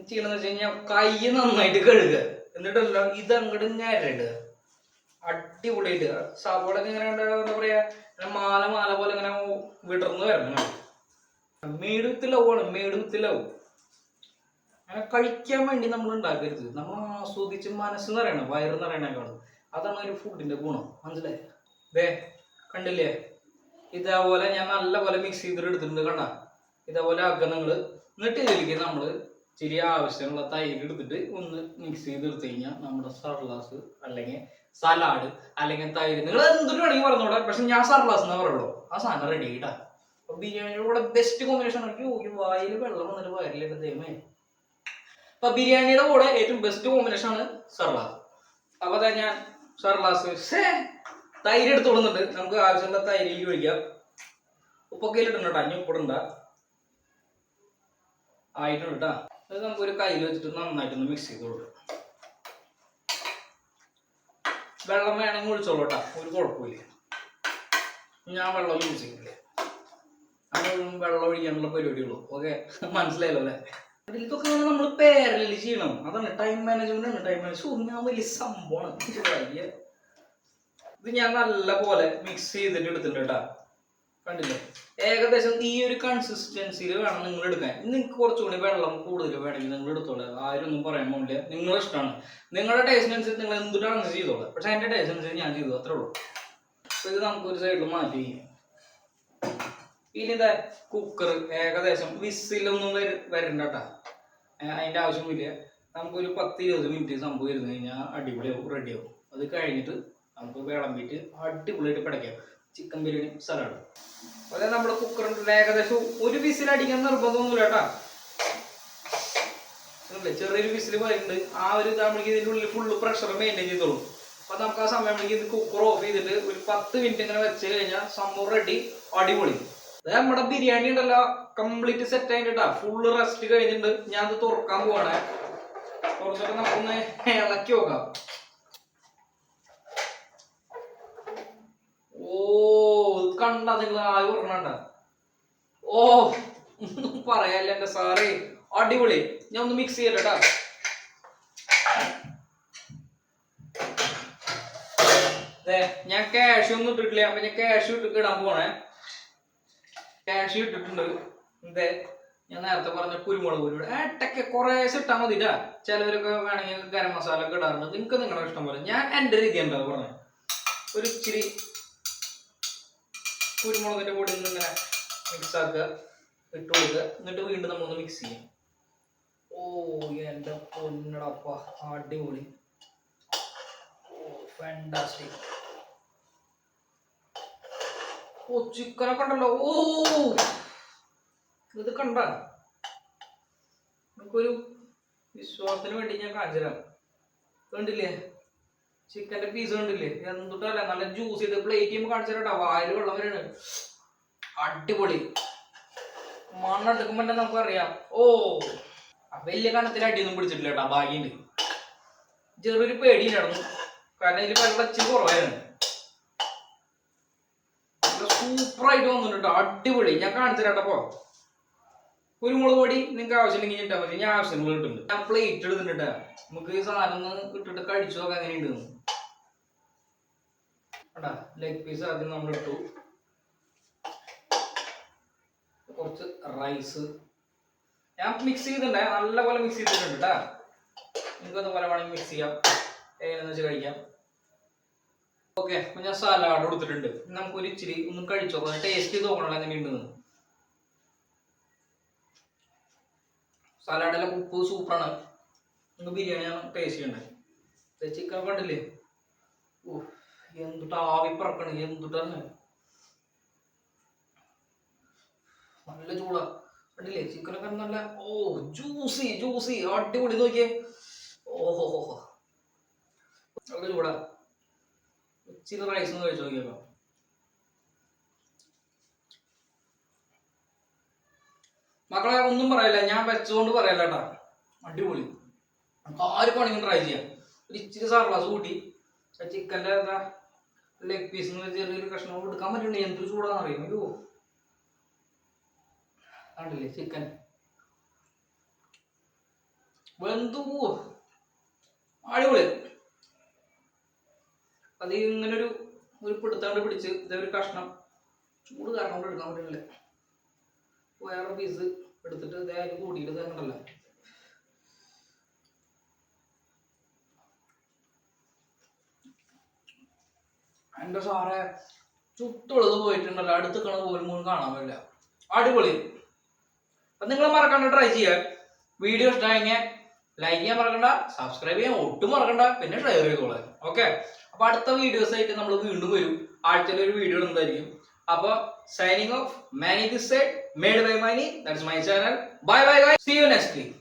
ചെയ്യണമെന്ന് വെച്ച് കഴിഞ്ഞാൽ കൈ നന്നായിട്ട് കഴുകുക, എന്നിട്ടല്ല ഇത് അങ്ങോട്ട് ഞരടുക, അടിപൊളിയായിട്ട്. സവോളൊക്കെ ഇങ്ങനെ എന്താ പറയാ, മാല പോലെ ഇങ്ങനെ വിടർന്ന് വരണം. മേടുത്തിലാവുകയാണ്, മേടുത്തിലാവും. അങ്ങനെ കഴിക്കാൻ വേണ്ടി നമ്മൾ ഉണ്ടാക്കരുത്, നമ്മൾ ആസ്വദിച്ച് മനസ്സ് നിറയണം, വയറ് നിറയണേക്കാളും. അതാണ് ഒരു ഫുഡിന്റെ ഗുണം, മനസ്സിലായി? ദേ കണ്ടില്ലേ, ഇതേപോലെ ഞാൻ നല്ലപോലെ മിക്സ് ചെയ്തിട്ട് എടുത്തിട്ടുണ്ട്. കണ്ട, ഇതേപോലെ ആക്കുക നിങ്ങൾ. എന്നിട്ട് ഇതിലേക്ക് നമ്മൾ ഇച്ചിരി ആവശ്യമുള്ള തൈര് എടുത്തിട്ട് ഒന്ന് മിക്സ് ചെയ്ത് എടുത്തു കഴിഞ്ഞാൽ നമ്മുടെ സർലാസ് അല്ലെങ്കിൽ സലാഡ് അല്ലെങ്കിൽ തൈര്, നിങ്ങൾ എന്തൊരു വേണമെങ്കിൽ പറഞ്ഞോളാം. പക്ഷെ ഞാൻ സർലാസ് എന്നാ പറയുള്ളൂ. ആ സാധനം റെഡി ആയിട്ടാ. അപ്പൊ ബിരിയാണിയുടെ കൂടെ ബെസ്റ്റ് കോമ്പിനേഷൻ ആണെങ്കിൽ വായിൽ വെള്ളം വന്നിട്ട് വയറിലേക്ക് ദൈവമേ. അപ്പൊ ബിരിയാണിയുടെ കൂടെ ഏറ്റവും ബെസ്റ്റ് കോമ്പിനേഷൻ ആണ് സർലാസ്. അപ്പൊ അതാ ഞാൻ സർലാസ് തൈര് എടുത്ത് കൊടുക്കുന്നുണ്ട്. നമുക്ക് ആവശ്യമുള്ള തൈരിലേക്ക് ഒഴിക്കാം. ഉപ്പൊക്കെ ഇട്ടുണ്ട് കേട്ടോ, അഞ്ഞ ഉപ്പിടണ്ട. ആയിട്ടുണ്ട് കേട്ടോ. അത് നമുക്കൊരു കയ്യിൽ വെച്ചിട്ട് നന്നായിട്ടൊന്ന് മിക്സ് ചെയ്ത് കൊടുക്കാം. വെള്ളം വേണമെങ്കിൽ ഒഴിച്ചോളൂ കേട്ടോ, ഒരു കുഴപ്പമില്ല. ഞാൻ വെള്ളം യൂസ് ചെയ്യുന്നില്ല, അത് വെള്ളം ഒഴിക്കാനുള്ള പരിപാടിയുള്ളൂ. ഓക്കെ, മനസ്സിലായല്ലോ അല്ലേ? ഇതൊക്കെ നമ്മൾ പേരലിൽ ചെയ്യണം. അതാണ് ടൈം മാനേജ്മെന്റ് ആണ്. ടൈം മാനേജ്മെന്റ് ഞാൻ വലിയ സംഭവമാണ്. ഇത് ഞാൻ നല്ല പോലെ മിക്സ് ചെയ്തിട്ട് എടുത്തിട്ടുണ്ട് കേട്ടോ. കണ്ടില്ലേ, ഏകദേശം ഈ ഒരു കൺസിസ്റ്റൻസിയിൽ വേണം നിങ്ങൾ എടുക്കാൻ. നിങ്ങൾക്ക് കുറച്ചുകൂടി വെള്ളം കൂടുതൽ വേണമെങ്കിൽ നിങ്ങൾ എടുത്തോളാം, ആരും ഒന്നും പറയാൻ പോകില്ല. നിങ്ങളുടെ ഇഷ്ടമാണ്, നിങ്ങളുടെ ടേസ്റ്റിനനുസരിച്ച് നിങ്ങൾ എന്തുകൊണ്ടാണ് ചെയ്തോളാം. പക്ഷെ അതിന്റെ ടേസ്റ്റ് അനുസരിച്ച് ഞാൻ ചെയ്തു, അത്രേ ഉള്ളൂ. അപ്പൊ ഇത് നമുക്കൊരു സൈഡിൽ മാറ്റി. ഇനി ഇതാ കുക്കർ ഏകദേശം വിസിലൊന്നും വരണ്ട കേട്ടോ, അതിന്റെ ആവശ്യമില്ല. നമുക്കൊരു 10-20 മിനിറ്റ് സംഭവം ഇരുന്ന് കഴിഞ്ഞാൽ അടിപൊളിയാവും, റെഡിയാവും. അത് കഴിഞ്ഞിട്ട് നമുക്ക് വിളമ്പിയിട്ട് അടിപൊളിയായിട്ട് പിടയ്ക്കാം ചിക്കൻ ബിരിയാണി സലാഡ്. അതായത് നമ്മുടെ കുക്കറിൻ്റെ ഏകദേശം ഒരു വിസിൽ അടിക്കാൻ നിർബന്ധമൊന്നുമില്ല കേട്ടാ. ചെറിയൊരു വിസിൽ വരുന്നുണ്ട്. ആ ഒരു ഇതാകുമ്പോഴേക്കും ഇതിൻ്റെ ഉള്ളിൽ ഫുള്ള് പ്രഷർ മെയിൻറ്റെയിൻ ചെയ്തോളും. അപ്പൊ നമുക്ക് ആ സമയമാണെങ്കിൽ ഇത് കുക്കർ ഓഫ് ചെയ്തിട്ട് ഒരു 10 മിനിറ്റ് ഇങ്ങനെ വെച്ച് കഴിഞ്ഞാൽ സംഭവം റെഡി, അടിപൊളി. നമ്മുടെ ബിരിയാണി ഉണ്ടല്ലോ കംപ്ലീറ്റ് സെറ്റ് ആയിട്ടാ, ഫുള്ള് റെസ്റ്റ് കഴിഞ്ഞിട്ടുണ്ട്. ഞാൻ അത് തുറക്കാൻ പോവാണ്. തുറന്നിട്ട് നമുക്കൊന്ന് ഇളക്കി നോക്കാം. ഓ കണ്ട, നിങ്ങൾ ആയി പറഞ്ഞണ്ട. ഓ പറയാല്ല എന്റെ സാറേ, അടിപൊളി. ഞാൻ ഒന്ന് മിക്സ് ചെയ്യട്ടാ. ഞാൻ കാഷ്യൂ ഒന്നും ഇട്ടിട്ടില്ല, അപ്പൊ ഞാൻ കാഷ്യൂ ഇട്ടിട്ട് ഇടാൻ പോണേ. കാഷ്യൂ ഇട്ടിട്ടുണ്ട്. എന്തേ ഞാൻ നേരത്തെ പറഞ്ഞ കുരുമുളക് പൊടി ഏട്ടൊക്കെ കുറേശ്ശെ ഇട്ടാൽ മതിട്ടാ. ചിലവരൊക്കെ വേണമെങ്കിൽ ഗരം മസാല ഒക്കെ ഇടാറുണ്ട്. നിങ്ങൾക്ക് നിങ്ങളുടെ ഇഷ്ടം പോലെ. ഞാൻ എന്റെ രീതി എന്താ പറഞ്ഞത്, ഒരു ഇച്ചിരി കുരുമുളകിന്റെ പൊടി ഇങ്ങനെ മിക്സ് ആക്കുക, ഇട്ട് കൊടുക്കുക. എന്നിട്ട് വീണ്ടും നമ്മളൊന്ന് മിക്സ് ചെയ്യാം. ഓ എന്റെ പൊന്നടപ്പ, അടിപൊളി, ഫാന്റാസ്റ്റിക്. ഓ ചിക്കനൊക്കെ ഉണ്ടല്ലോ. ഓ ഇത് കണ്ട, നമുക്കൊരു വിശ്വാസത്തിന് വേണ്ടി ഞാൻ കാണിച്ചു തരാം. കണ്ടില്ലേ ചിക്കന്റെ പീസ്, കണ്ടില്ലേ എന്തുട്ടല്ല, നല്ല ജ്യൂസ് ചെയ്ത് പ്ലേറ്റ് ചെയ്യുമ്പോൾ കാണിച്ചു തരാം. വായിൽ വെള്ളം വരാണ്, അടിപൊളി. മണ്ണെടുക്കുമ്പോ തന്നെ നമുക്കറിയാം. ഓ വലിയ കണത്തിൽ അടിയൊന്നും പിടിച്ചിട്ടില്ല കേട്ടോ, ഭാഗ്യണ്ട്. ചെറിയൊരു പേടി നടന്നു, കാരണം ഇതിൽ വെള്ളം ഇച്ചിരി കുറവായിരുന്നു. സൂപ്പറായിട്ട് വന്നിട്ടുണ്ട്, അടിപൊളി. ഞാൻ കാണിച്ചു തരാട്ടപ്പോ. കുരുമുളക് പൊടി നിങ്ങൾക്ക് ആവശ്യമില്ലെങ്കിൽ ഇട്ടാൽ മതി, ഞാൻ ആവശ്യങ്ങൾ കിട്ടുന്നുണ്ട്. ഞാൻ പ്ലേറ്റ് എടുത്തിട്ടാ, നമുക്ക് ഈ സാധനം ഒന്ന് ഇട്ടിട്ട് കഴിച്ചു നോക്കാം എങ്ങനെയുണ്ട്. കേട്ടാ ലെഗ് പീസ് ആദ്യം നമ്മൾ ഇട്ടു, കുറച്ച് റൈസ് ഞാൻ മിക്സ് ചെയ്തിട്ടുണ്ടേ, നല്ലപോലെ മിക്സ് ചെയ്തിട്ടുണ്ട് കേട്ടാ. നിങ്ങൾക്ക് അതുപോലെ വേണമെങ്കിൽ മിക്സ് ചെയ്യാം, എങ്ങനെയാണെന്ന് വെച്ചാൽ കഴിക്കാം. ഓക്കെ, അപ്പൊ ഞാൻ സലാഡ് കൊടുത്തിട്ടുണ്ട്. നമുക്കൊരു ഇച്ചിരി ഒന്ന് കഴിച്ചു നോക്കാം, ടേസ്റ്റ് ചെയ്ത് നോക്കണല്ലോ എങ്ങനെയുണ്ടെന്ന്. സലാഡിലെ ഉപ്പ് സൂപ്പറാണ്. നിങ്ങൾക്ക് ബിരിയാണിയാണ് ടേസ്റ്റ് ചെയ്യണ്ടേ. ചിക്കൻ കണ്ടില്ലേ, ഓ എന്തുട്ടാ ആവി പറക്കണ്, എന്തുട്ടാണ് നല്ല ചൂടാ. കണ്ടില്ലേ ചിക്കനൊക്കെ നല്ല ഓ ജ്യൂസി ജ്യൂസി അടിപൊളി. നോക്കിയേ, ഓഹോ നല്ല ചൂടാ. ഇച്ചിരി റൈസ് ഒന്ന് കഴിച്ചു നോക്കിയപ്പോ മക്കളെ ഒന്നും പറയല്ല, ഞാൻ വെച്ചുകൊണ്ട് പറയല്ല കേട്ടാ, അടിപൊളി. ആർക്കും വേണമെങ്കിൽ ട്രൈ ചെയ്യാം. ഒരു ഇച്ചിരി സർവാസ് കൂട്ടി ചിക്കൻ്റെ എന്താ ലെഗ് പീസ് ചെറിയൊരു കഷ്ണം എടുക്കാൻ പറ്റുന്നുണ്ട്. എന്തൊരു ചൂടാന്ന് അറിയാം. അയ്യോ കണ്ടില്ലേ ചിക്കൻ വെന്തു, അടിപൊളി. അത് ഇങ്ങനൊരു പിടുത്താണ്ട് പിടിച്ച് ഇതൊരു കഷ്ണം ചൂട് കാരണം കൊണ്ട് എടുക്കാൻ പറ്റുന്നില്ല. വേറെ പീസ് എടുത്തിട്ട് ഇതായാലും കൂടിയിട്ട് തന്നല്ല. എന്റെ സാറെ ചുട്ടുള്ളത് പോയിട്ടുണ്ടല്ലോ, അടുത്ത് പോലും കാണാൻ പറ്റില്ല. അടിപൊളി. അപ്പൊ നിങ്ങൾ മറക്കണ്ട, ട്രൈ ചെയ്യാം. വീഡിയോ ഇഷ്ടമായെങ്കിൽ ലൈക്ക് ചെയ്യാൻ മറക്കണ്ട, സബ്സ്ക്രൈബ് ചെയ്യാൻ ഒട്ടും മറക്കണ്ട, പിന്നെ ഷെയർ ചെയ്തോളാം. ഓക്കെ, അപ്പൊ അടുത്ത വീഡിയോസ് ആയിട്ട് നമ്മൾ വീണ്ടും വരും. ആഴ്ചയിൽ ഒരു വീഡിയോ ഉണ്ടായിരിക്കും. അപ്പൊ signing off, Mani this side, made by Mani. That's my channel. Bye bye guys, see you next week.